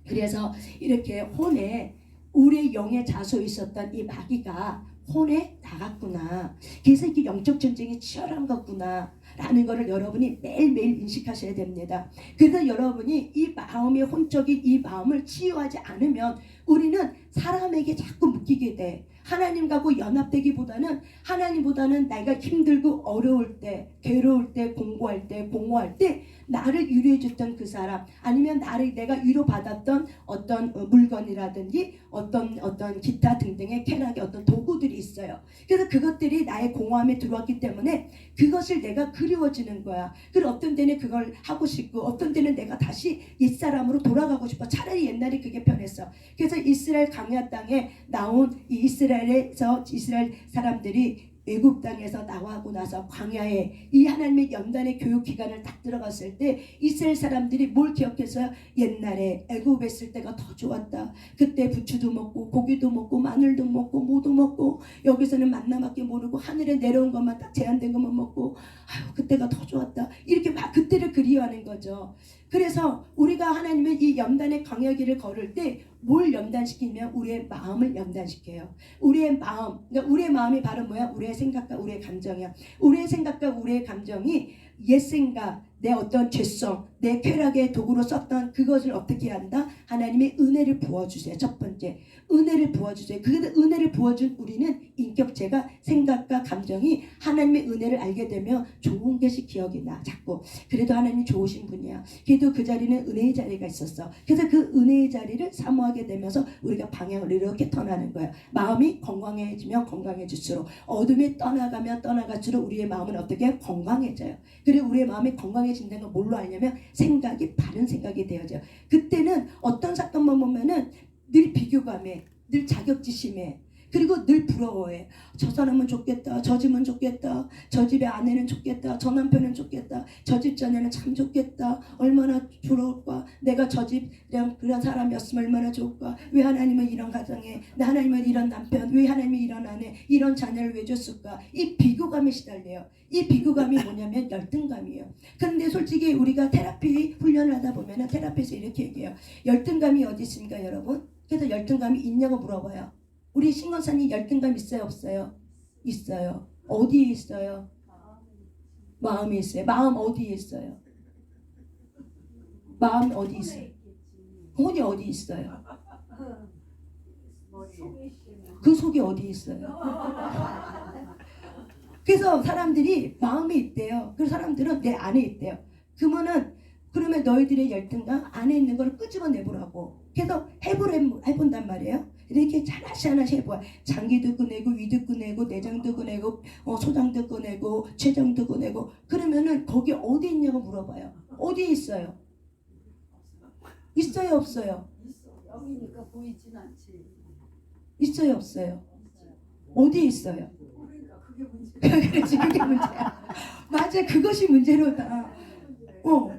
그래서 이렇게 혼에 우리의 영의 자소에 있었던 이 마귀가 혼에 나갔구나. 그래서 이게 영적 전쟁이 치열한 거구나 라는 거를 여러분이 매일매일 인식하셔야 됩니다. 그래서 여러분이 이 마음의 혼적인 이 마음을 치유하지 않으면 우리는 사람에게 자꾸 묶이게 돼. 하나님과고 연합되기보다는 하나님보다는 내가 힘들고 어려울 때, 괴로울 때, 공부할 때, 공허할 때 나를 위로해 줬던 그 사람, 아니면 내가 위로받았던 어떤 물건이라든지 어떤 기타 등등의 쾌락의 어떤 도구들이 있어요. 그래서 그것들이 나의 공허함에 들어왔기 때문에 그것을 내가 그리워지는 거야. 그리고 어떤 때는 그걸 하고 싶고 어떤 때는 내가 다시 옛사람으로 돌아가고 싶어. 차라리 옛날이 그게 편했어. 그래서 이스라엘 광야 땅에 나온 이 이스라엘에서 이스라엘 사람들이 애굽 땅에서 나가고 나서 광야에 이 하나님의 연단의 교육 기간을 딱 들어갔을 때 이스라엘 사람들이 뭘 기억해서요? 옛날에 애굽에 있을 때가 더 좋았다. 그때 부추도 먹고 고기도 먹고 마늘도 먹고 무도 먹고 여기서는 만나밖에 모르고 하늘에 내려온 것만 딱 제한된 것만 먹고 아유 그때가 더 좋았다. 이렇게 막 그때를 그리워하는 거죠. 그래서 우리가 하나님의 이 연단의 광야길을 걸을 때 뭘 연단시키면 우리의 마음을 연단시켜요. 우리의 마음, 그러니까 우리의 마음이 바로 뭐야? 우리의 생각과 우리의 감정이야. 우리의 생각과 우리의 감정이 옛 생각, 내 어떤 죄성, 내 쾌락의 도구로 썼던 그것을 어떻게 한다? 하나님의 은혜를 부어주세요. 첫 번째, 은혜를 부어주세요. 그 은혜를 부어준 우리는 인격체가 생각과 감정이 하나님의 은혜를 알게 되면 좋은 것이 기억이 나. 자꾸 그래도 하나님이 좋으신 분이야. 그래도 그 자리는 은혜의 자리가 있었어. 그래서 그 은혜의 자리를 사모하게 되면서 우리가 방향을 이렇게 턴하는 거야. 마음이 건강해지면 건강해질수록 어둠이 떠나가면 떠나갈수록 우리의 마음은 어떻게 건강해져요. 그리고 우리의 마음이 건강해진다는 걸 뭘로 알냐면 생각이 바른 생각이 되어져요. 그때는 어떤 사건만 보면은 늘 비교감에, 늘 자격지심에, 그리고 늘 부러워해. 저 사람은 좋겠다. 저 집은 좋겠다. 저 집의 아내는 좋겠다. 저 남편은 좋겠다. 저 집 자녀는 참 좋겠다. 얼마나 부러울까. 내가 저 집이랑 그런 사람이었으면 얼마나 좋을까. 왜 하나님은 이런 가정에, 하나님은 이런 남편, 왜 하나님이 이런 아내, 이런 자녀를 왜 줬을까. 이 비교감에 시달려요. 이 비교감이 뭐냐면 열등감이에요. 그런데 솔직히 우리가 테라피 훈련을 하다 보면 테라피에서 이렇게 얘기해요. 열등감이 어디 있습니까 여러분? 그래서 열등감이 있냐고 물어봐요. 우리 신건사님 열등감 있어요 없어요? 있어요. 어디에 있어요? 마음에 있어요. 마음 어디에 있어요? 마음 어디 있어요? 혼이 어디 있어요? 그 속이 어디 있어요? 그래서 사람들이 마음에 있대요. 그 사람들은 내 안에 있대요. 그러면 너희들의 열등감 안에 있는 걸 끄집어내보라고. 그래서 해본단 말이에요. 이렇게 하나씩 해봐요. 장기도 꺼내고 위도 꺼내고 내장도 꺼내고 소장도 꺼내고 췌장도 꺼내고. 그러면은 거기 어디 있냐고 물어봐요. 어디 있어요? 있어요 없어요? 영이니까 보이진 않지. 있어요 없어요? 어디 있어요? 그러니까 그게 문제. 그렇지 그게 문제야. 맞아 그것이 문제로다.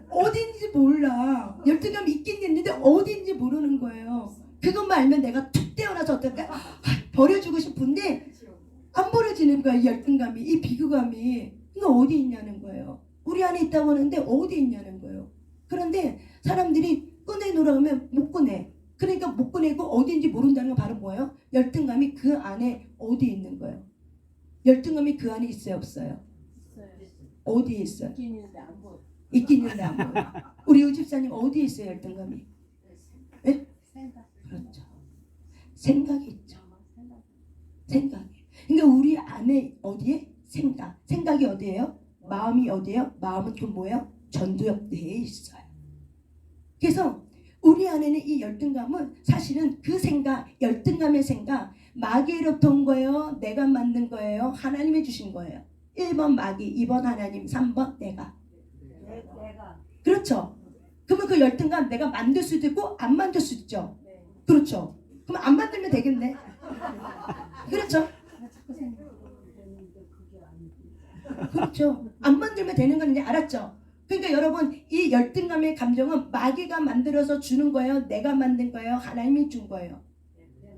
어디인지 몰라. 열등감이 있긴 있는데 어디인지 모르는 거예요. 그것만 알면 내가 툭 떼어나서 어떨까? 버려주고 싶은데 안 버려지는 거야. 이 열등감이, 이 비교감이. 이거 어디 있냐는 거예요. 우리 안에 있다고 하는데 어디 있냐는 거예요. 그런데 사람들이 꺼내놓으라고 하면 못 꺼내. 그러니까 못 꺼내고 어디인지 모른다는 건 바로 뭐예요? 열등감이 그 안에 어디 있는 거예요. 열등감이 그 안에 있어요 없어요? 있어요. 어디에 있어요? 있긴 있는데 안 보여. 있긴 있나요? 우리 의 집사님 어디에 있어요 열등감이? 예? 그렇죠. 생각이 있죠. 생각이. 그러니까 우리 안에 어디에? 생각이 어디예요? 마음이 어디예요? 마음은 또 뭐예요? 전두엽 내에 있어요. 그래서 우리 안에는 이 열등감은 사실은 그 생각, 열등감의 생각, 마귀로부터 온 거예요? 내가 만든 거예요? 하나님이 주신 거예요? 1번 마귀, 2번 하나님, 3번 내가. 그렇죠. 그러면 그 열등감 내가 만들 수도 있고 안 만들 수도 있죠. 그렇죠. 그럼 안 만들면 되겠네. 그렇죠. 그렇죠. 안 만들면 되는 건 이제 알았죠. 그러니까 여러분 이 열등감의 감정은 마귀가 만들어서 주는 거예요? 내가 만든 거예요? 하나님이 준 거예요?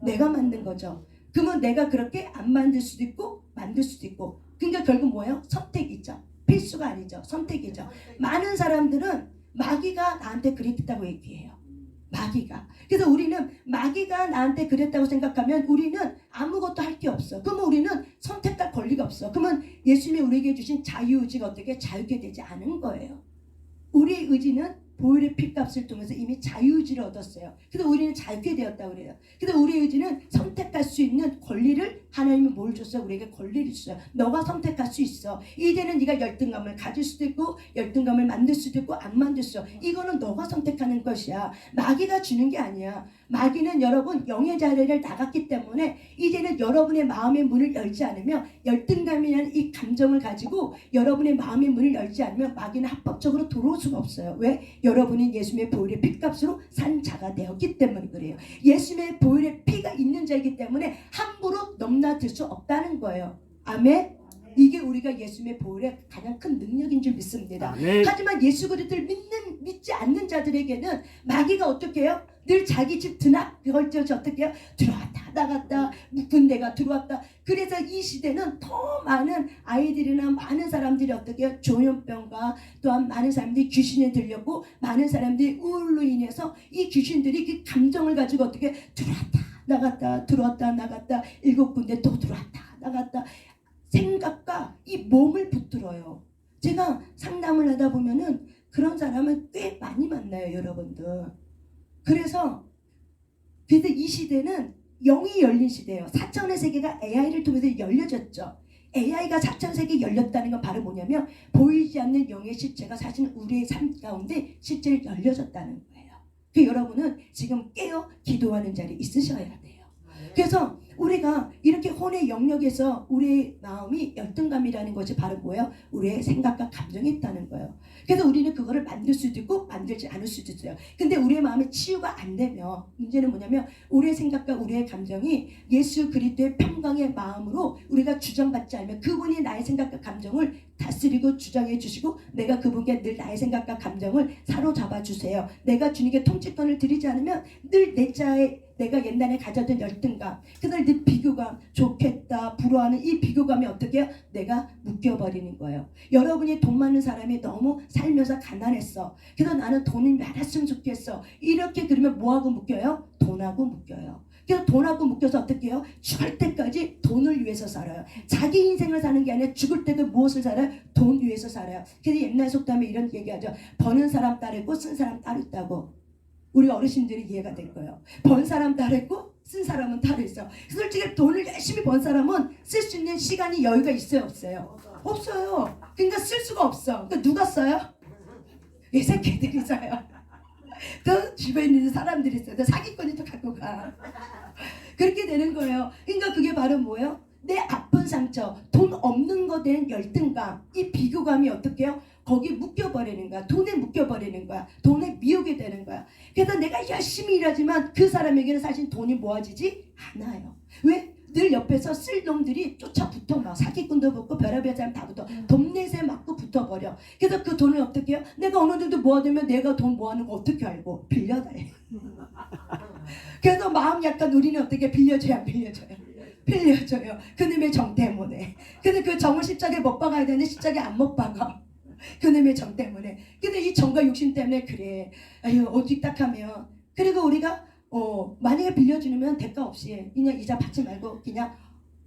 내가 만든 거죠. 그러면 내가 그렇게 안 만들 수도 있고 만들 수도 있고. 그러니까 결국 뭐예요? 선택이죠. 필수가 아니죠. 선택이죠. 많은 사람들은 마귀가 나한테 그랬다고 얘기해요. 마귀가. 그래서 우리는 마귀가 나한테 그랬다고 생각하면 우리는 아무것도 할 게 없어. 그러면 우리는 선택할 권리가 없어. 그러면 예수님이 우리에게 주신 자유의지가 어떻게 자유게 되지 않은 거예요. 우리의 의지는 보혈의 피값을 통해서 이미 자유의지를 얻었어요. 그래서 우리는 자유게 되었다고 그래요. 그래서 우리의 의지는 선택할 수 있는 권리를 하나님이 뭘 줬어요? 우리에게 권리를 줬어요. 너가 선택할 수 있어. 이제는 네가 열등감을 가질 수도 있고 열등감을 만들 수도 있고 안 만들 수 있어. 이거는 너가 선택하는 것이야. 마귀가 주는 게 아니야. 마귀는 여러분 영의 자리를 나갔기 때문에 이제는 여러분의 마음의 문을 열지 않으면 열등감이라는 이 감정을 가지고 여러분의 마음의 문을 열지 않으면 마귀는 합법적으로 들어올 수가 없어요. 왜? 여러분이 예수님의 보혈의 피값으로 산 자가 되었기 때문에 그래요. 예수님의 보혈의 피가 있는 자이기 때문에 함부로 넘나들 수 없다는 거예요. 아멘. 이게 우리가 예수님의 보혈의 가장 큰 능력인 줄 믿습니다. 아멘. 하지만 예수 그리스도를 믿지 않는 자들에게는 마귀가 어떻게 해요? 늘 자기 집 드나 걸쳐서 어떻게 해요? 들어왔다 나갔다 군대가 들어왔다. 그래서 이 시대는 더 많은 아이들이나 많은 사람들이 어떻게 해요? 조현병과 또한 많은 사람들이 귀신에 들렸고 많은 사람들이 우울로 인해서 이 귀신들이 그 감정을 가지고 어떻게 해요? 들어왔다 나갔다 들어왔다 나갔다 7군데 또 들어왔다 나갔다 생각과 이 몸을 붙들어요. 제가 상담을 하다 보면은 그런 사람을 꽤 많이 만나요, 여러분들. 그래서 이 시대는 영이 열린 시대예요. 4차원의 세계가 AI를 통해서 열려졌죠. AI가 4차원 세계에 열렸다는 건 바로 뭐냐면 보이지 않는 영의 실체가 사실 우리의 삶 가운데 실제로 열려졌다는 거예요. 그 여러분은 지금 깨어 기도하는 자리에 있으셔야 돼요. 그래서 우리가 이렇게 혼의 영역에서 우리의 마음이 열등감이라는 것이 바로 뭐예요? 우리의 생각과 감정이 있다는 거예요. 그래서 우리는 그거를 만들 수도 있고 만들지 않을 수도 있어요. 근데 우리의 마음이 치유가 안 되면 문제는 뭐냐면 우리의 생각과 우리의 감정이 예수 그리스도의 평강의 마음으로 우리가 주장받지 않으면 그분이 나의 생각과 감정을 다스리고 주장해 주시고 내가 그분께 늘 나의 생각과 감정을 사로잡아 주세요. 내가 주님께 통치권을 드리지 않으면 늘 내 자의 내가 옛날에 가졌던 열등감, 그날 늘 비교감, 좋겠다, 부러워하는 이 비교감이 어떻게 해요? 내가 묶여버리는 거예요. 여러분이 돈 많은 사람이 너무 살면서 가난했어. 그래서 나는 돈이 많았으면 좋겠어. 이렇게 그러면 뭐하고 묶여요? 돈하고 묶여요. 그래서 돈하고 묶여서 어떻게 해요? 죽을 때까지 돈을 위해서 살아요. 자기 인생을 사는 게 아니라 죽을 때도 무엇을 살아요? 돈 위해서 살아요. 그래서 옛날 속담에 이런 얘기하죠. 버는 사람 따로 있고 쓴 사람 따로 있다고. 우리 어르신들이 이해가 될 거예요. 번 사람 따로 있고 쓴 사람은 따로 있어. 솔직히 돈을 열심히 번 사람은 쓸 수 있는 시간이 여유가 있어요? 없어요? 없어요. 그러니까 쓸 수가 없어. 그러니까 누가 써요? 이 새끼들이 써요. 또 주변에 있는 사람들이 써요. 또 사기꾼이 또 갖고 가. 그렇게 되는 거예요. 그러니까 그게 바로 뭐예요? 내 아픈 상처, 돈 없는 것에 대한 열등감, 이 비교감이 어떻게 해요? 거기 묶여버리는 거야. 돈에 묶여버리는 거야. 돈에 미우게 되는 거야. 그래서 내가 열심히 일하지만 그 사람에게는 사실 돈이 모아지지 않아요. 왜? 늘 옆에서 쓸 놈들이 쫓아 붙어 막 사기꾼도 붙고 별의별 사람 다 붙어 돈 내세 맞고 붙어버려. 그래서 그 돈을 어떻게 해요? 내가 어느 정도 모아두면 내가 돈 모아는 거 어떻게 알고? 빌려달래. 그래서 마음 약간 우리는 어떻게 빌려줘야 안 빌려줘요? 빌려줘요. 그놈의 정 때문에. 근데 그 정을 십자가에 못 박아야 되는데 십자가에 안 못 박아. 그놈의 정 때문에. 근데 이 정과 욕심 때문에 그래. 아유 오직 딱하면. 그리고 우리가 만약에 빌려주면 대가 없이 그냥 이자 받지 말고 그냥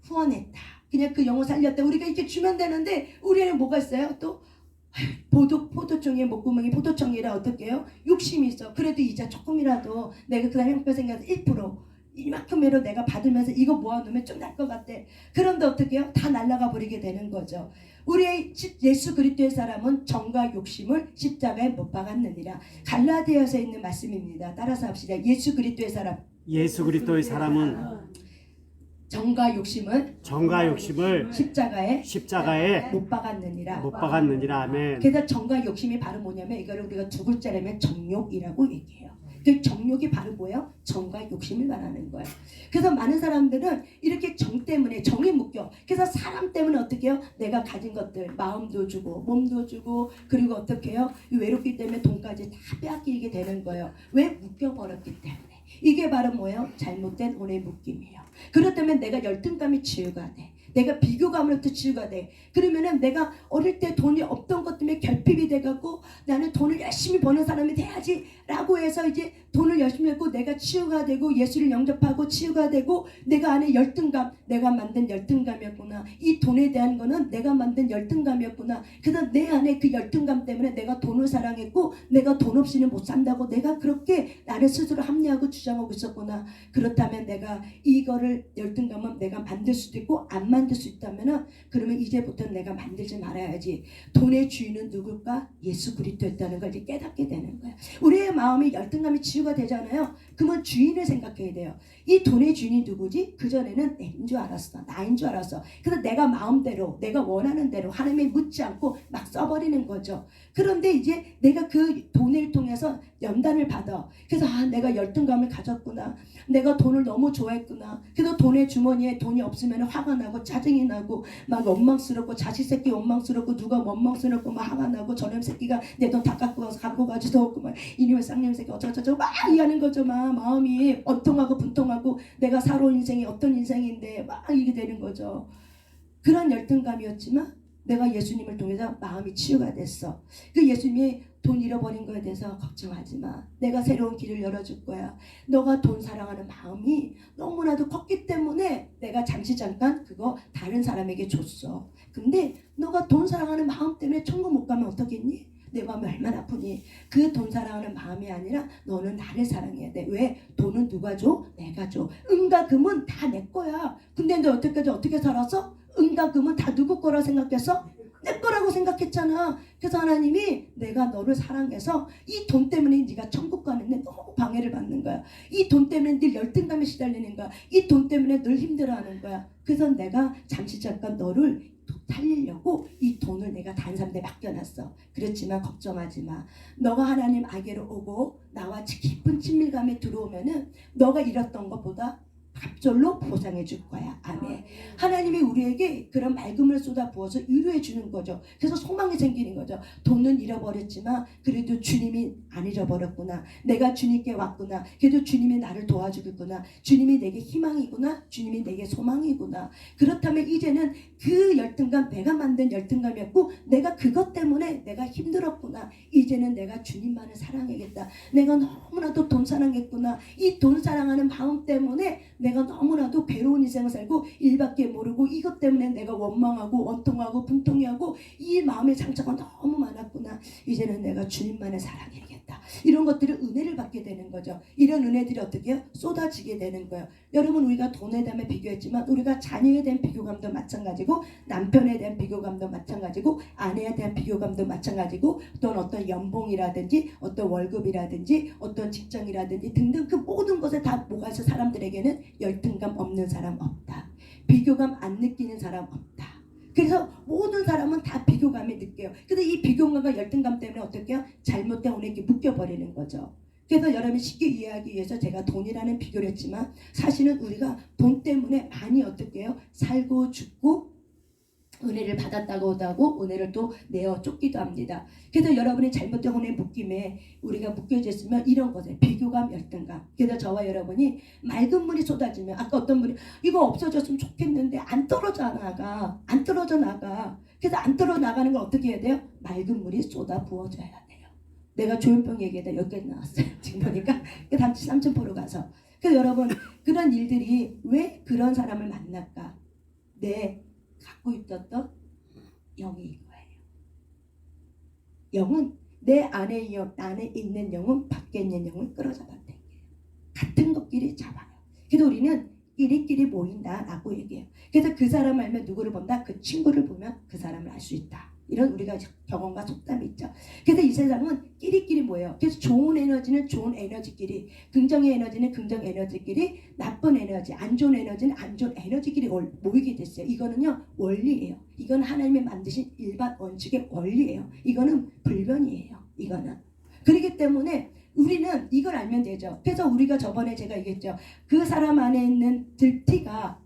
후원했다. 그냥 그 영혼 살렸다. 우리가 이렇게 주면 되는데 우리는 뭐가 있어요? 또 포도청에 목구멍이 포도청이라 어떻게 해요? 욕심이 있어. 그래도 이자 조금이라도 내가 그 다음 형편 생겨서 1% 이만큼이라도 내가 받으면서 이거 모아놓으면 좀 날 것 같아. 그런데 어떻게 해요? 다 날아가 버리게 되는 거죠. 우리의 예수 그리스도의 사람은 정과 욕심을 십자가에 못 박았느니라. 갈라디아서에 있는 말씀입니다. 따라서 합시다. 예수 그리스도의 사람. 예수 그리스도의 사람은 정과 욕심을 십자가에 못 박았느니라. 못 박았느니라. 아멘. 그래서 정과 욕심이 바로 뭐냐면 이거를 우리가 두 글자라면 정욕이라고 얘기해요. 그 정욕이 바로 뭐예요? 정과 욕심을 말하는 거예요. 그래서 많은 사람들은 이렇게 정 때문에 정이 묶여. 그래서 사람 때문에 어떻게 해요? 내가 가진 것들 마음도 주고 몸도 주고 그리고 어떻게 해요? 외롭기 때문에 돈까지 다 빼앗기게 되는 거예요. 왜? 묶여버렸기 때문에. 이게 바로 뭐예요? 잘못된 오늘 묶임이에요. 그렇다면 내가 열등감이 치유가 돼. 내가 비교감으로부터 치유가 돼. 그러면은 내가 어릴 때 돈이 없던 것 때문에 결핍이 돼갖고 나는 돈을 열심히 버는 사람이 돼야지 라고 해서 이제 돈을 열심히 했고 내가 치유가 되고 예수를 영접하고 치유가 되고 내가 안에 열등감, 내가 만든 열등감이었구나. 이 돈에 대한 거는 내가 만든 열등감이었구나. 그래서 내 안에 그 열등감 때문에 내가 돈을 사랑했고 내가 돈 없이는 못 산다고 내가 그렇게 나를 스스로 합리하고 주장하고 있었구나. 그렇다면 내가 이거를 열등감은 내가 만들 수도 있고 안 만들 수 있다면은 그러면 이제부터 내가 만들지 말아야지. 돈의 주인은 누굴까? 예수 그리스도였다는 걸 이제 깨닫게 되는 거야. 우리의 마음이 열등감이 치유가 되잖아요. 그러면 주인을 생각해야 돼요. 이 돈의 주인이 누구지? 그전에는 내인 줄 알았어. 나인 줄 알았어. 그래서 내가 마음대로 내가 원하는 대로 하나님이 묻지 않고 막 써버리는 거죠. 그런데 이제 내가 그 돈을 통해서 연단을 받아. 그래서 내가 열등감을 가졌구나. 내가 돈을 너무 좋아했구나. 그래서 돈의 주머니에 돈이 없으면 화가 나고 짜증이 나고 막 원망스럽고 자식 새끼 원망스럽고 누가 원망스럽고 막 화가 나고 저놈 새끼가 내 돈 다 갖고 가지도 없고 막 이놈의 쌍놈 새끼 어쩌고저쩌고 막 이하는 거죠. 막 마음이 언통하고 분통하고 내가 살아온 인생이 어떤 인생인데 막 이게 되는 거죠. 그런 열등감이었지만 내가 예수님을 통해서 마음이 치유가 됐어. 그 예수님이 돈 잃어버린 거에 대해서 걱정하지 마. 내가 새로운 길을 열어줄 거야. 너가 돈 사랑하는 마음이 너무나도 컸기 때문에 내가 잠깐 그거 다른 사람에게 줬어. 근데 너가 돈 사랑하는 마음 때문에 천국 못 가면 어떡겠니? 내 마음이 얼마나 아프니? 그 돈 사랑하는 마음이 아니라 너는 나를 사랑해야 돼. 왜? 돈은 누가 줘? 내가 줘. 은과 금은 다 내 거야. 근데 너 여태까지 어떻게 살았어? 은과 금은 다 누구 거라 생각했어? 내 거라고 생각했잖아. 그래서 하나님이 내가 너를 사랑해서 이 돈 때문에 네가 천국 가는데 너무 방해를 받는 거야. 이 돈 때문에 늘 열등감에 시달리는 거야. 이 돈 때문에 늘 힘들어하는 거야. 그래서 내가 잠깐 너를 살리려고 이 돈을 내가 다른 사람한테 맡겨놨어. 그렇지만 걱정하지 마. 너가 하나님 아게로 오고 나와 깊은 친밀감에 들어오면은 너가 잃었던 것보다 갑절로 보상해 줄 거야. 아멘. 하나님이 우리에게 그런 맑음을 쏟아 부어서 위로해 주는 거죠. 그래서 소망이 생기는 거죠. 돈은 잃어버렸지만 그래도 주님이 안 잃어버렸구나. 내가 주님께 왔구나. 그래도 주님이 나를 도와주겠구나. 주님이 내게 희망이구나. 주님이 내게 소망이구나. 그렇다면 이제는 그 열등감, 내가 만든 열등감이었고 내가 그것 때문에 내가 힘들었구나. 이제는 내가 주님만을 사랑하겠다. 내가 너무나도 돈 사랑했구나. 이 돈 사랑하는 마음 때문에 내가 너무나도 괴로운 인생을 살고 일밖에 모르고 이것 때문에 내가 원망하고 원통하고 분통해하고 이 마음의 상처가 너무 많았구나. 이제는 내가 주님만을 사랑해야겠다. 이런 것들을 은혜를 받게 되는 거죠. 이런 은혜들이 어떻게 해요? 쏟아지게 되는 거예요. 여러분 우리가 돈에 대한 비교했지만 우리가 자녀에 대한 비교감도 마찬가지고 남편에 대한 비교감도 마찬가지고 아내에 대한 비교감도 마찬가지고 어떤 연봉이라든지 어떤 월급이라든지 어떤 직장이라든지 등등 그 모든 것에 다 뭐가 있어. 사람들에게는 열등감 없는 사람 없다. 비교감 안 느끼는 사람 없다. 그래서 모든 사람은 다 비교감이 느껴요. 근데 이 비교감과 열등감 때문에 어떻게 해요? 잘못된 오늘 이렇게 묶여버리는 거죠. 그래서 여러분이 쉽게 이해하기 위해서 제가 돈이라는 비교를 했지만 사실은 우리가 돈 때문에 많이 어떻게 해요? 살고 죽고 은혜를 받았다고 하고 은혜를 또 내어 쫓기도 합니다. 그래서 여러분이 잘못된 은혜 묶임에 우리가 묶여졌으면 이런 거죠. 비교감, 열등감. 그래서 저와 여러분이 맑은 물이 쏟아지면 아까 어떤 분이 이거 없어졌으면 좋겠는데 안 떨어져 나가. 안 떨어져 나가. 그래서 안 떨어져 나가는 걸 어떻게 해야 돼요? 맑은 물이 쏟아 부어줘야 돼요. 내가 조현병 얘기하다 여기까지 나왔어요. 지금 보니까 다음 주 삼천포로 가서. 그래서 여러분 그런 일들이 왜 그런 사람을 만날까? 갖고 있었던 영이 거예요. 영은 내 안에 있는 영은 밖에 있는 영을 끌어잡아 당겨요. 같은 것끼리 잡아요. 그래서 우리는 끼리끼리 모인다라고 얘기해요. 그래서 그 사람 알면 누구를 본다? 그 친구를 보면 그 사람을 알 수 있다. 이런 우리가 경험과 속담이 있죠. 그래서 이 세상은 끼리끼리 모여요. 그래서 좋은 에너지는 좋은 에너지끼리, 긍정의 에너지는 긍정 에너지끼리, 나쁜 에너지, 안 좋은 에너지는 안 좋은 에너지끼리 모이게 됐어요. 이거는요 원리예요. 이건 하나님이 만드신 일반 원칙의 원리예요. 이거는 불변이에요. 이거는. 그렇기 때문에 우리는 이걸 알면 되죠. 그래서 우리가 저번에 제가 얘기했죠. 그 사람 안에 있는 들티가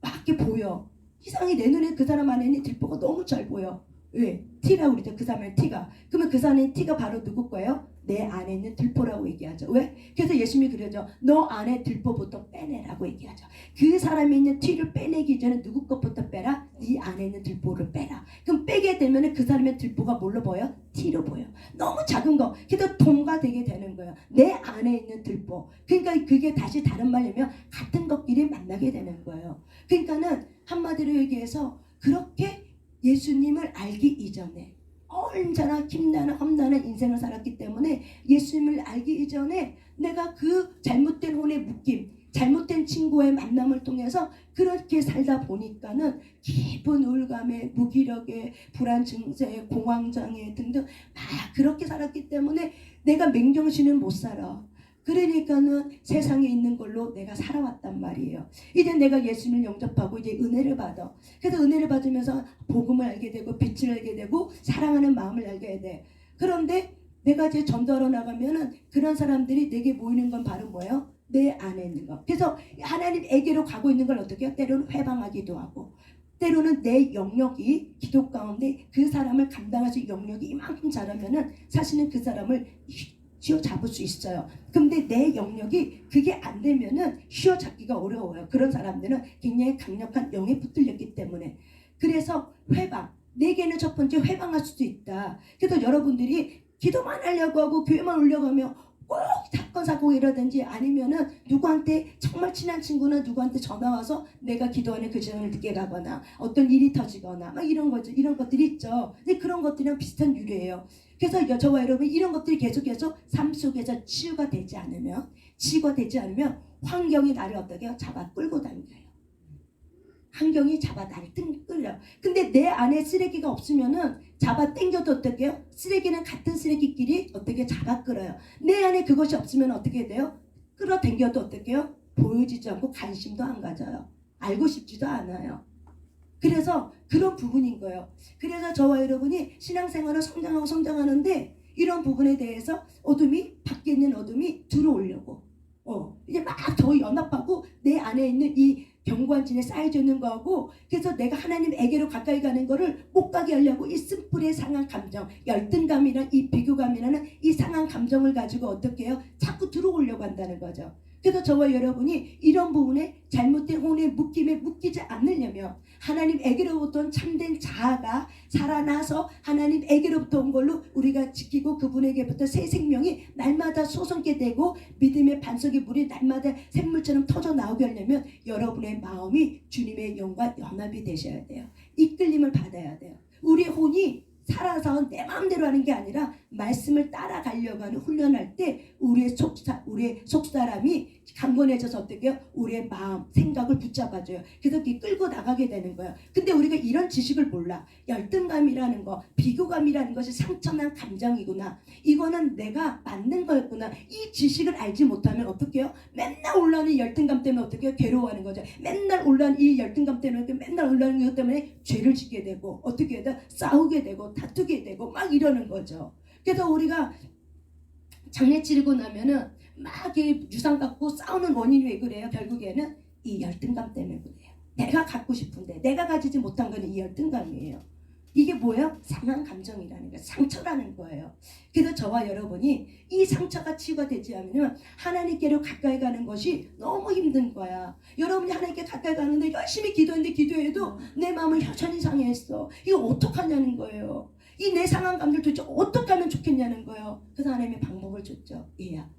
막 이렇게 보여. 이상히 내 눈에 그 사람 안에 있는 들보가 너무 잘 보여. 왜? 티라고 그러죠. 그 사람의 티가. 그러면 그 사람의 티가 바로 누구 거예요? 내 안에 있는 들보라고 얘기하죠. 왜? 그래서 예수님이 그러죠. 너 안에 들보부터 빼내라고 얘기하죠. 그 사람이 있는 티를 빼내기 전에 누구 것부터 빼라? 네 안에 있는 들보를 빼라. 그럼 빼게 되면 그 사람의 들보가 뭘로 보여? 티로 보여. 너무 작은 거. 그래서 동가되게 되는 거예요. 내 안에 있는 들보. 그러니까 그게 다시 다른 말이면 같은 것끼리 만나게 되는 거예요. 그러니까는 한마디로 얘기해서 그렇게 예수님을 알기 이전에 얼마나 힘나는 험난한 인생을 살았기 때문에 예수님을 알기 이전에 내가 그 잘못된 혼의 묶임, 잘못된 친구의 만남을 통해서 그렇게 살다 보니까는 깊은 우울감에, 무기력에, 불안 증세에, 공황장애 등등 막 그렇게 살았기 때문에 내가 맹정신은 못 살아. 그러니까는 세상에 있는 걸로 내가 살아왔단 말이에요. 이제 내가 예수님을 영접하고 이제 은혜를 받아. 그래서 은혜를 받으면서 복음을 알게 되고 빛을 알게 되고 사랑하는 마음을 알게 돼. 그런데 내가 이제 전도하러 나가면은 그런 사람들이 내게 모이는 건 바로 뭐예요? 내 안에 있는 거. 그래서 하나님에게로 가고 있는 걸 어떻게 해요? 때로는 회방하기도 하고 때로는 내 영역이 기도 가운데 그 사람을 감당할 수 있는 영역이 이만큼 자라면은 사실은 그 사람을 휘어잡을 수 있어요. 근데 내 영역이 그게 안 되면은 휘어잡기가 어려워요. 그런 사람들은 굉장히 강력한 영에 붙들렸기 때문에. 그래서 회방. 내게는 첫 번째 회방할 수도 있다. 그래서 여러분들이 기도만 하려고 하고 교회만 올려가면 꼭 사건 사고 이러든지 아니면은 누구한테 정말 친한 친구나 누구한테 전화 와서 내가 기도하는 그 시간을 늦게 가거나 어떤 일이 터지거나 막 이런 거죠. 이런 것들이 있죠. 근데 그런 것들이랑 비슷한 유래예요. 그래서 저와 여러분 이런 것들이 계속해서 삶 속에서 치유가 되지 않으면 환경이 나를 어떻게 해요? 잡아 끌고 다녀요. 환경이 잡아 나를 끌려. 근데 내 안에 쓰레기가 없으면은 잡아 당겨도 어떻게 해요? 쓰레기는 같은 쓰레기끼리 어떻게 잡아 끌어요. 내 안에 그것이 없으면 어떻게 돼요? 끌어당겨도 어떻게 해요? 보여지지 않고 관심도 안 가져요. 알고 싶지도 않아요. 그래서 그런 부분인 거예요. 그래서 저와 여러분이 신앙생활을 성장하는데 이런 부분에 대해서 밖에 있는 어둠이 들어오려고 이제 막 더 연합하고 내 안에 있는 이 경관진에 쌓여져 있는 거하고 그래서 내가 하나님에게로 가까이 가는 거를 못 가게 하려고 이 쓴뿌리의 상한 감정, 열등감이나 이 비교감이라는 이 상한 감정을 가지고 어떻게 해요? 자꾸 들어오려고 한다는 거죠. 그래서 저와 여러분이 이런 부분에 잘못된 혼의 묶임에 묶이지 않으려면 하나님에게로부터 참된 자아가 살아나서 하나님에게로부터 온 걸로 우리가 지키고 그분에게부터 새 생명이 날마다 솟게 되고 믿음의 반석의 물이 날마다 샘물처럼 터져 나오게 하려면 여러분의 마음이 주님의 영과 연합이 되셔야 돼요. 이끌림을 받아야 돼요. 우리의 혼이 살아서 내 마음대로 하는 게 아니라 말씀을 따라가려고 하는 훈련할 때 우리의 속사람이 강건해져서 어떻게 해요? 우리의 마음, 생각을 붙잡아줘요. 그래서 이렇게 끌고 나가게 되는 거예요. 근데 우리가 이런 지식을 몰라. 열등감이라는 거, 비교감이라는 것이 상처난 감정이구나. 이거는 내가 만든 거였구나. 이 지식을 알지 못하면 어떻게 해요? 맨날 올라오는 열등감 때문에 어떻게 해요? 괴로워하는 거죠. 맨날 올라오는 이 열등감 때문에 맨날 올라오는 것 때문에 죄를 짓게 되고 어떻게 해야 돼? 싸우게 되고 다투게 되고 막 이러는 거죠. 그래서 우리가 장례 치르고 나면은 막 유상 갖고 싸우는 원인이 왜 그래요? 결국에는 이 열등감 때문에 그래요. 내가 갖고 싶은데 내가 가지지 못한 건 이 열등감이에요. 이게 뭐예요? 상한 감정이라는 거예요. 상처라는 거예요. 그래서 저와 여러분이 이 상처가 치유가 되지 않으면 하나님께로 가까이 가는 것이 너무 힘든 거야. 여러분이 하나님께 가까이 가는데 열심히 기도해도 내 마음을 여전히 상해했어. 이거 어떡하냐는 거예요. 이 내 상한 감정을 도대체 어떻게 하면 좋겠냐는 거예요. 그래서 하나님이 방법을 줬죠. 얘야,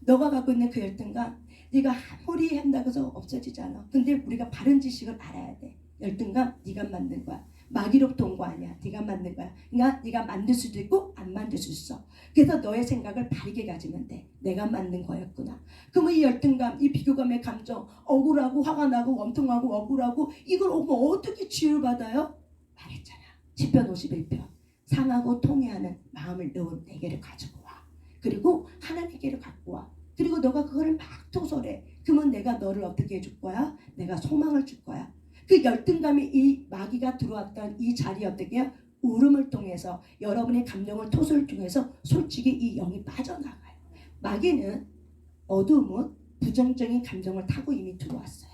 너가 갖고 있는 그 열등감 네가 아무리 한다고 해서 없어지지 않아. 근데 우리가 바른 지식을 알아야 돼. 열등감 네가 만든 거야. 마귀로부터 온 거 아니야. 네가 만든 거야. 그러니까 네가 만들 수도 있고 안 만들 수 있어. 그래서 너의 생각을 다르게 가지면 돼. 내가 만든 거였구나. 그러면 이 열등감, 이 비교감의 감정, 억울하고 화가 나고 원통하고 억울하고 이걸 어떻게 치유를 받아요? 말했잖아. 시편 51편. 상하고 통해하는 마음을 넣은 내게를 가지고 와. 그리고 하나님께를 갖고 와. 그리고 너가 그거를 막 토설해. 그러면 내가 너를 어떻게 해줄 거야? 내가 소망을 줄 거야. 그 열등감이 이 마귀가 들어왔던 이 자리에 어떻게 해요? 울음을 통해서 여러분의 감정을 토설을 통해서 솔직히 이 영이 빠져나가요. 마귀는 어두움은 부정적인 감정을 타고 이미 들어왔어요.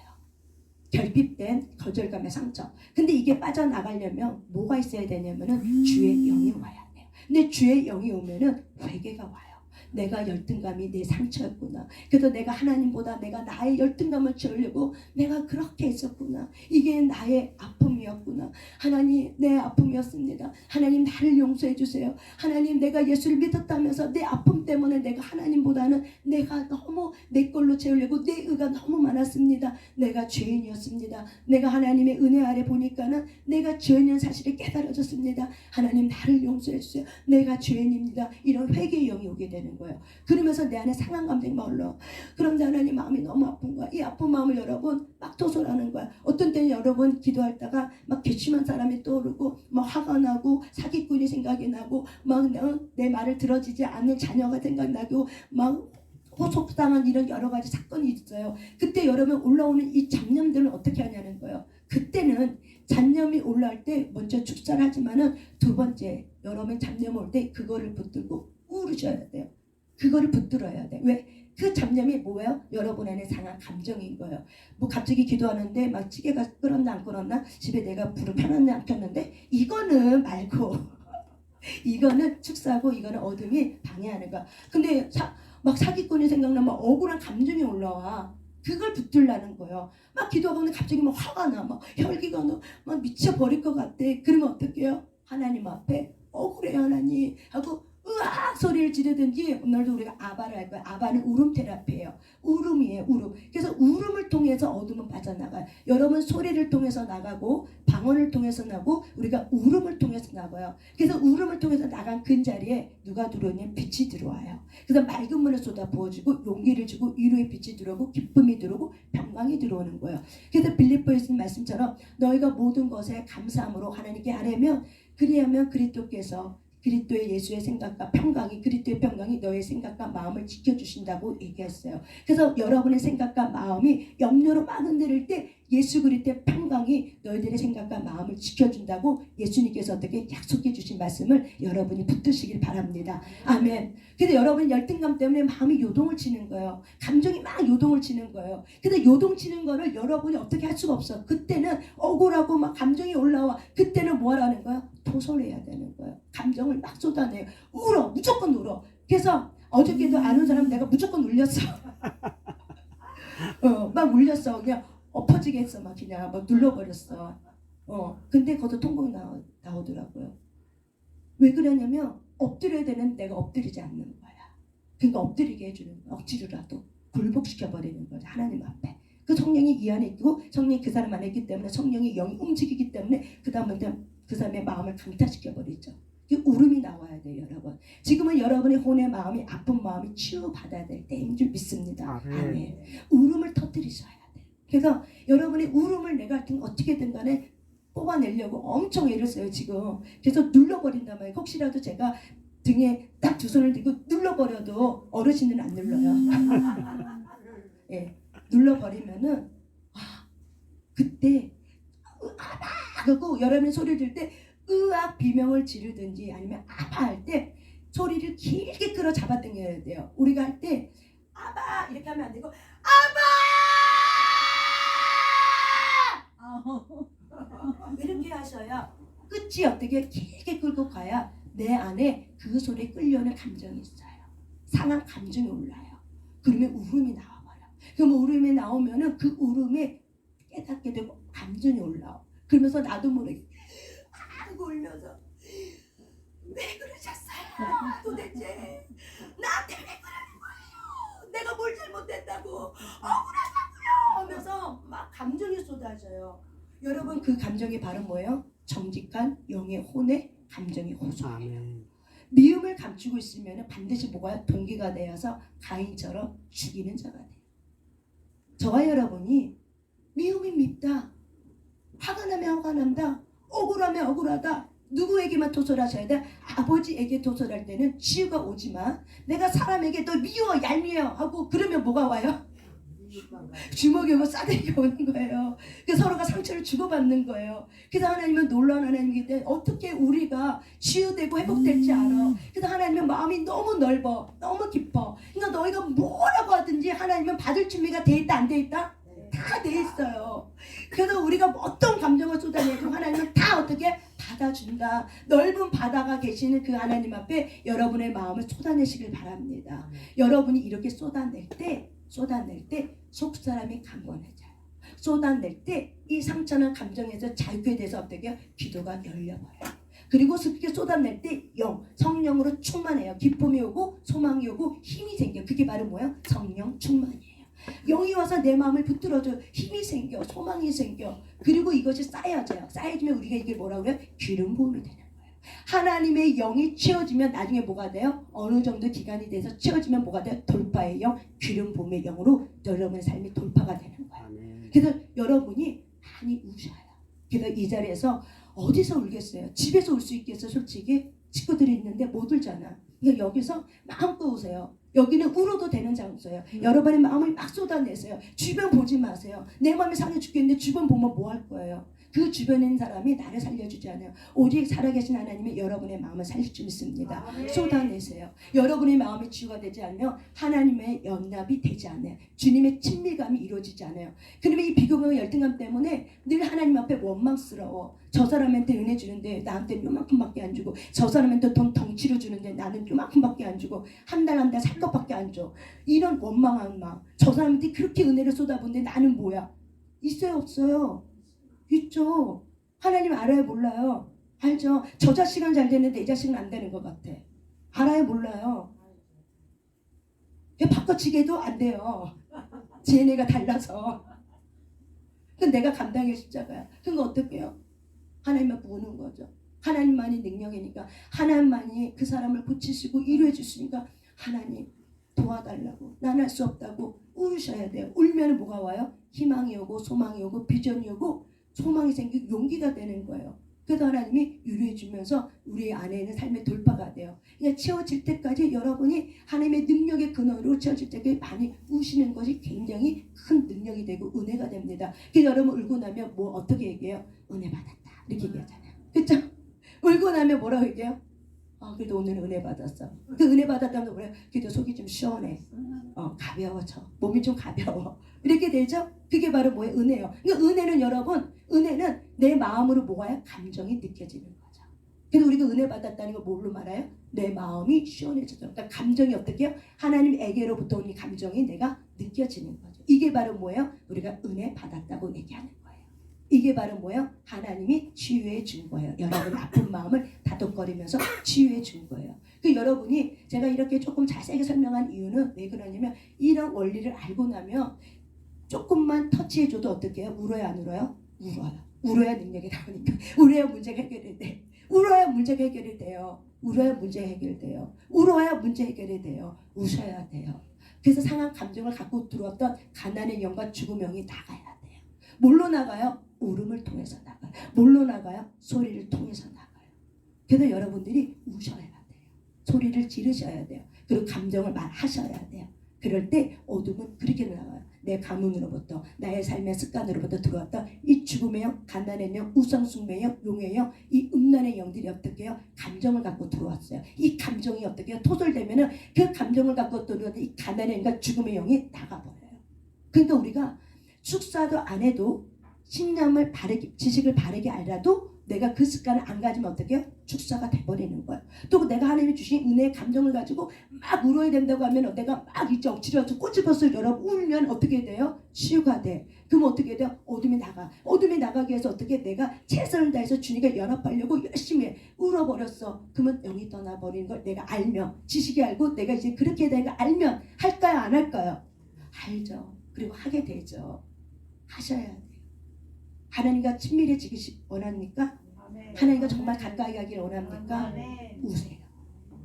결핍된 거절감의 상처. 근데 이게 빠져나가려면 뭐가 있어야 되냐면은 주의 영이 와야 돼요. 근데 주의 영이 오면은 회개가 와요. 내가 열등감이 내 상처였구나. 그래서 내가 하나님보다 내가 나의 열등감을 채우려고 내가 그렇게 했었구나. 이게 나의 아픔이었구나. 하나님, 내 아픔이었습니다. 하나님, 나를 용서해 주세요. 하나님, 내가 예수를 믿었다면서 내 아픔 때문에 내가 하나님보다는 내가 너무 내 걸로 채우려고 내 의가 너무 많았습니다. 내가 죄인이었습니다. 내가 하나님의 은혜 아래 보니까는 내가 죄인인 사실이 깨달아졌습니다. 하나님, 나를 용서해 주세요. 내가 죄인입니다. 이런 회개의 영이 오게 되는 거예요. 그러면서 내 안에 상한 감정이 막 올라와. 그런데 하나님, 마음이 너무 아픈 거야. 이 아픈 마음을 여러분 막 토설하는 거야. 어떤 때는 여러분 기도하다가 막 괘씸한 사람이 떠오르고 막 화가 나고 사기꾼이 생각이 나고 막 내 말을 들어주지 않는 자녀가 생각나고 막 호속당한 이런 여러 가지 사건이 있어요. 그때 여러분 올라오는 이 잡념들은 어떻게 하냐는 거예요. 그때는 잡념이 올라올 때 먼저 축사를 하지만은 두 번째 여러분 잡념 올 때 그거를 붙들고 우르셔야 돼요. 그거를 붙들어야 돼. 왜? 그 잡념이 뭐예요? 여러분 안에 상한 감정인 거예요. 뭐 갑자기 기도하는데 막 찌개가 끓었나 안 끓었나? 집에 내가 불을 켜놨나 안 켰는데? 이거는 말고 이거는 축사고 이거는 어둠이 방해하는 거야. 근데 막 사기꾼이 생각나면 억울한 감정이 올라와. 그걸 붙들라는 거예요. 막 기도하고 있는데 갑자기 막 화가 나. 막 혈기가 나. 막 미쳐버릴 것 같아. 그러면 어떻게 해요? 하나님 앞에 억울해요 하나님 하고 으악 소리를 지르든지. 오늘도 우리가 아바를 할 거야. 아바는 울음 테라피예요. 울음이에요. 울음. 그래서 울음을 통해서 어둠은 빠져나가요. 여러분 소리를 통해서 나가고 방언을 통해서 나고 우리가 울음을 통해서 나가요. 그래서 울음을 통해서 나간 그 자리에 누가 들어오냐면 빛이 들어와요. 그래서 맑은 물을 쏟아 부어주고 용기를 주고 위로의 빛이 들어오고 기쁨이 들어오고 평강이 들어오는 거예요. 그래서 빌립보에서 말씀처럼 너희가 모든 것에 감사함으로 하나님께 아뢰면 그리하면 그리스도의 예수의 생각과 평강이 그리스도의 평강이 너의 생각과 마음을 지켜주신다고 얘기했어요. 그래서 여러분의 생각과 마음이 염려로 막 흔들릴 때 예수 그리스도의 평강이 너희들의 생각과 마음을 지켜준다고 예수님께서 어떻게 약속해 주신 말씀을 여러분이 붙드시길 바랍니다. 아멘. 근데 여러분 열등감 때문에 마음이 요동을 치는 거예요. 감정이 막 요동을 치는 거예요. 근데 요동치는 거를 여러분이 어떻게 할 수가 없어. 그때는 억울하고 막 감정이 올라와. 그때는 뭐 하라는 거야? 토설해야 되는 거예요. 감정을 막 쏟아내요. 울어. 무조건 울어. 그래서 어저께도 아는 사람 내가 무조건 울렸어. 막 울렸어. 그냥 엎어지게 했어. 막 그냥 막 눌러버렸어. 근데 거기서 통곡이 나오더라고요. 왜 그러냐면 엎드려야 되는 내가 엎드리지 않는 거야. 그러니까 엎드리게 해주는 거야. 억지로라도 굴복시켜버리는 거죠. 하나님 앞에. 그 성령이 이 안에 있고 성령이 그 사람 안에 있기 때문에 성령이 영이 움직이기 때문에 그 사람의 마음을 강타시켜버리죠. 그 울음이 나와야 돼요, 여러분. 지금은 여러분의 혼의 마음이 아픈 마음이 치유받아야 될 때인 줄 믿습니다. 아멘. 울음을 터뜨리셔야 돼요. 그래서 여러분의 울음을 내가 어떻게든 간에 뽑아내려고 엄청 애를 써요, 지금. 그래서 눌러버린단 말이에요. 혹시라도 제가 등에 딱 두 손을 들고 눌러버려도 어르신들은 안 눌러요. 예, 눌러버리면은 그때 하고 여러분이 소리를 들 때 으악 비명을 지르든지 아니면 아파할 때 소리를 길게 끌어 잡아 당겨야 돼요. 우리가 할 때 아바 이렇게 하면 안 되고 아바 이렇게 하셔야 끝이 어떻게 길게 끌고 가야 내 안에 그 소리에 끌려오는 감정이 있어요. 상한 감정이 올라요. 그러면 울음이 나와버려. 그럼 울음이 나오면은 그 울음에 깨닫게 되고 감정이 올라와. 그러면서 나도 모르게 하고 울면서 왜 그러셨어요? 도대체 나한테 왜 그러는 거예요? 내가 뭘 잘못했다고 억울하다고요 하면서 막 감정이 쏟아져요. 여러분 그 감정이 바로 뭐예요? 정직한 영의 혼의 감정이 호소해요. 아멘. 미움을 감추고 있으면 반드시 뭐가 동기가 되어서 가인처럼 죽이는 자가 돼요. 저와 여러분이 미움이 밉다, 화가 나면 화가 난다, 억울하면 억울하다, 누구에게만 토설하셔야 돼? 아버지에게 토설할 때는 치유가 오지만 내가 사람에게 너 미워 얄미워 하고 그러면 뭐가 와요? 주먹이 오고 싸대기가 오는 거예요. 그래서 서로가 상처를 주고받는 거예요. 그래서 하나님은 놀라운 하나님이기 때문에 어떻게 우리가 치유되고 회복될지 알아. 그래서 하나님은 마음이 너무 넓어, 너무 깊어. 그러니까 너희가 뭐라고 하든지 하나님은 받을 준비가 돼 있다 안 돼 있다? 다 돼 있어요. 그래서 우리가 어떤 감정을 쏟아내도 하나님은 다 어떻게 받아준다. 넓은 바다가 계시는 그 하나님 앞에 여러분의 마음을 쏟아내시길 바랍니다. 여러분이 이렇게 쏟아낼 때 속사람이 강건해져요. 쏟아낼 때 이 상처는 감정에서 자유게 돼서 어떻게 기도가 열려버려요. 그리고 그렇게 쏟아낼 때 성령으로 충만해요. 기쁨이 오고 소망이 오고 힘이 생겨. 그게 바로 뭐예요? 성령 충만이에요. 영이 와서 내 마음을 붙들어줘. 힘이 생겨, 소망이 생겨. 그리고 이것이 쌓여져요. 쌓여지면 우리가 이게 뭐라고 해요? 기름 부음이 되는 거예요. 하나님의 영이 채워지면 나중에 뭐가 돼요? 어느 정도 기간이 돼서 채워지면 뭐가 돼요? 돌파의 영, 기름 부음의 영으로 여러분의 삶이 돌파가 되는 거예요. 아멘. 그래서 여러분이 많이 우셔요. 그래서 이 자리에서 어디서 울겠어요? 집에서 울 수 있겠어? 솔직히 친구들이 있는데 못 울잖아. 그러니까 여기서 마음껏 우세요. 여기는 울어도 되는 장소예요. 여러분의 마음을 막 쏟아내세요. 주변 보지 마세요. 내 마음이 상해 죽겠는데 주변 보면 뭐 할 거예요? 그 주변에 있는 사람이 나를 살려주지 않아요. 오직 살아계신 하나님이 여러분의 마음을 살릴 줄 믿습니다. 쏟아내세요. 여러분의 마음이 치유가 되지 않으면 하나님의 연합이 되지 않아요. 주님의 친밀감이 이루어지지 않아요. 그러면 이 비교감과 열등감 때문에 늘 하나님 앞에 원망스러워. 저 사람한테 은혜 주는데 나한테 요만큼밖에 안 주고, 저 사람한테 돈 덩치로 주는데 나는 요만큼밖에 안 주고, 한 달 살 것밖에 안 줘. 이런 원망한 마음. 저 사람한테 그렇게 은혜를 쏟아붓는데 나는 뭐야? 있어요 없어요? 있죠. 하나님 알아요 몰라요? 알죠. 저 자식은 잘 되는데 내 자식은 안 되는 것 같아. 알아요 몰라요? 바꿔치기도 안 돼요. 쟤네가 달라서. 그건 내가 감당의 십자가야. 그건 어떻게 해요? 하나님만 보는 거죠. 하나님만이 능력이니까, 하나님만이 그 사람을 고치시고 이루어 주시니까 하나님 도와달라고, 난 할 수 없다고 울으셔야 돼요. 울면 뭐가 와요? 희망이 오고 소망이 오고 비전이 오고 소망이 생기고 용기가 되는 거예요. 그래서 하나님이 유료해 주면서 우리 안에 있는 삶의 돌파가 돼요. 그러니까 채워질 때까지 여러분이 하나님의 능력의 근원으로 채워질 때까지 많이 우시는 것이 굉장히 큰 능력이 되고 은혜가 됩니다. 그래서 여러분 울고 나면 뭐 어떻게 얘기해요? 은혜 받았다 이렇게 얘기하잖아요. 그렇죠? 울고 나면 뭐라고 얘기해요? 그래도 오늘 은혜 받았어. 그 은혜 받았다면 뭐래요? 그래도 속이 좀 시원해. 가벼워져. 몸이 좀 가벼워. 이렇게 되죠? 그게 바로 뭐예요? 은혜요. 그러니까 은혜는 여러분, 은혜는 내 마음으로 뭐가요? 감정이 느껴지는 거죠. 그래서 우리가 은혜 받았다는 걸 뭘로 말해요? 내 마음이 시원해져서. 그러니까 감정이 어떻게 해요? 하나님에게로부터 온 이 감정이 내가 느껴지는 거죠. 이게 바로 뭐예요? 우리가 은혜 받았다고 얘기하는 거예요. 이게 바로 뭐예요? 하나님이 치유해 준 거예요. 여러분 아픈 마음을 다독거리면서 치유해 준 거예요. 그 여러분이 제가 이렇게 조금 자세하게 설명한 이유는 왜 그러냐면, 이런 원리를 알고 나면 조금만 터치해줘도 어떻게 해요? 울어요 안 울어요? 울어요. 울어야 능력이 나오니까. 울어야 문제가 해결이 돼. 울어야 문제가 해결이 돼요. 울어야 문제 해결돼요. 울어야 문제 해결이 돼요. 우셔야 돼요. 그래서 상한 감정을 갖고 들어왔던 가난의 영과 죽음의 영이 나가야 돼요. 뭘로 나가요? 울음을 통해서 나가요. 뭘로 나가요? 소리를 통해서 나가요. 그래서 여러분들이 우셔야 돼요. 소리를 지르셔야 돼요. 그리고 감정을 말하셔야 돼요. 그럴 때 어둠은 그렇게 나가요. 내 가문으로부터, 나의 삶의 습관으로부터 들어왔던 이 죽음의 영, 가난의 영, 우상숭배의 영, 용의 영, 이 음란의 영들이 어떻게 해요? 감정을 갖고 들어왔어요. 이 감정이 어떻게 해요? 토설되면은 그 감정을 갖고 들어왔던 이 가난의 영과 죽음의 영이 나가버려요. 그러니까 우리가 축사도 안 해도, 신념을 바르게, 지식을 바르게 알아도 내가 그 습관을 안 가지면 어떻게 해요? 축사가 돼버리는 거예요. 또 내가 하나님이 주신 은혜의 감정을 가지고 막 울어야 된다고 하면 내가 막 이제 억지로 해서 꼬집어서 울면 어떻게 돼요? 치유가 돼. 그럼 어떻게 돼요? 어둠이 나가. 어둠이 나가기 위해서 어떻게, 내가 최선을 다해서 주님과 연합하려고 열심히 울어버렸어. 그러면 영이 떠나버리는 걸 내가 알면, 지식이 알고 내가 이제 그렇게 내가 알면 할까요 안 할까요? 알죠. 그리고 하게 되죠. 하셔야 돼요. 하나님과 친밀해지기 원합니까? 하나님과 정말 가까이 가길 원합니까? 우세요.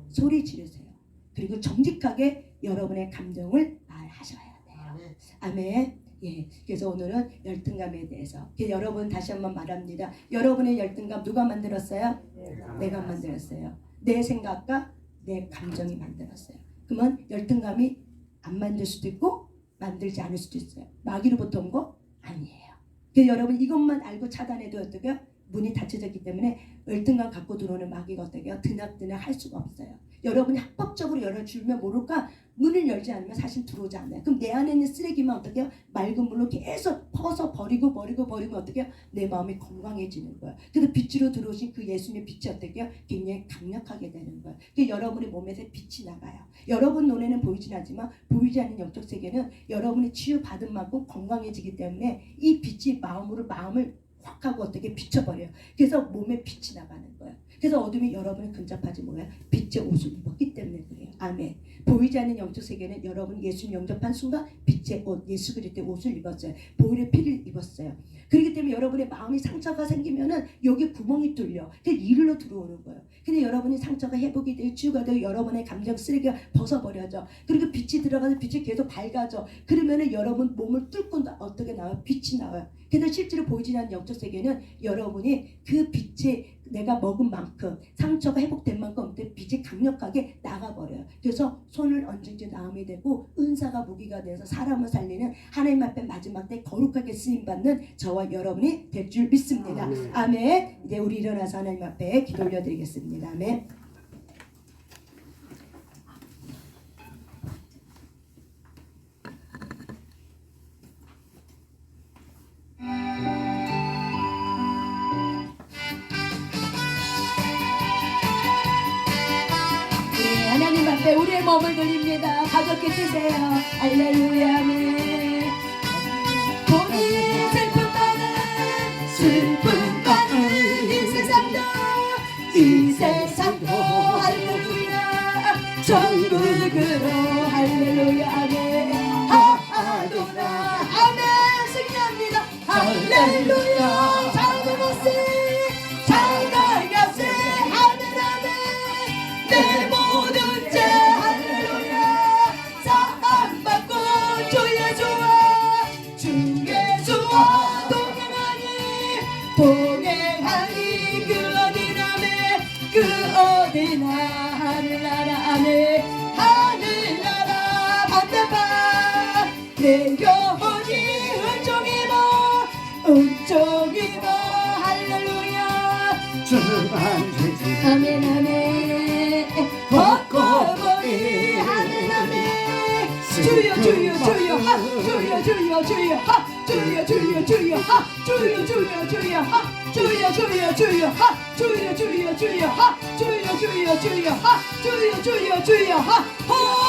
소리 지르세요. 그리고 정직하게 여러분의 감정을 말하셔야 돼요. 아멘. 예, 그래서 오늘은 열등감에 대해서 여러분 다시 한번 말합니다. 여러분의 열등감 누가 만들었어요? 내가 만들었어요. 내 생각과 내 감정이 만들었어요. 그러면 열등감이 안 만들 수도 있고 만들지 않을 수도 있어요. 마귀로부터 온 거 아니에요. 그래서 여러분 이것만 알고 차단해도 어떻게요? 문이 닫혀졌기 때문에 열등감 갖고 들어오는 마귀가 어떻게요? 드나드나 할 수가 없어요. 여러분이 합법적으로 열어주면 모를까 문을 열지 않으면 사실 들어오지 않아요. 그럼 내 안에 있는 쓰레기만 어떻게 해요? 맑은 물로 계속 퍼서 버리고 어떻게 해요? 내 마음이 건강해지는 거예요. 그래서 빛으로 들어오신 그 예수님의 빛이 어떻게 해요? 굉장히 강력하게 되는 거예요. 그래서 여러분의 몸에서 빛이 나가요. 여러분 눈에는 보이진 않지만 보이지 않는 영적 세계는 여러분이 치유받은 만큼 건강해지기 때문에 이 빛이 마음을 확 하고 어떻게 비춰버려요. 그래서 몸에 빛이 나가는 거예요. 그래서 어둠이 여러분을 근접하지 뭐예요? 빛의 옷을 입었기 때문에 그래요. 아멘. 보이지 않는 영적 세계는 여러분이 예수님 영접한 순간 빛의 옷, 예수 그리스도의 옷을 입었어요. 보혈의 피를 입었어요. 그렇기 때문에 여러분의 마음이 상처가 생기면은 여기 구멍이 뚫려. 그래서 이리로 들어오는 거예요. 근데 여러분이 상처가 회복이 되고 치유가 되고 여러분의 감정 쓰레기가 벗어버려져. 그리고 빛이 들어가서 빛이 계속 밝아져. 그러면은 여러분 몸을 뚫고 어떻게 나와요? 빛이 나와요. 그래서 실제로 보이지 않는 영적 세계는 여러분이 그 빛에 내가 먹은 만큼 상처가 회복된 만큼 빛이 강력하게 나가버려요. 그래서 손을 얹은지 나음이 되고 은사가 무기가 돼서 사람을 살리는 하나님 앞에 마지막 때 거룩하게 쓰임받는 저와 여러분이 될 줄 믿습니다. 아멘. 이제 우리 일어나서 하나님 앞에 기도 올려드리겠습니다. 아멘. 하나님 앞에 우리의 몸을 드립니다. 가볍게 뛰세요. 할렐루야. 아멘. 본인 슬픈 많은 이 세상도 할렐루야. 천국으로 할렐루야. 아멘. 하하도나 아멘. 승리합니다. 할렐루야. 장가가세 아멘 아멘. 내 모든 죄 할렐루야. 사함받고 주의 좋아 주 예수와 동행하니 그 어디나 하늘나라 안에 하늘나라 반대파 내 영혼이 은총이모 할렐루야. 아멘 아멘. 벗고버리 아멘 아멘. 주여 주여 주여 하 주여 주여 주여 하 주여 주여 주여 하 주여 주여 주여 하 주여 주여 주여 하 주여 주여 주여 하 주여 주여 주여 하 주여 주여 주여 하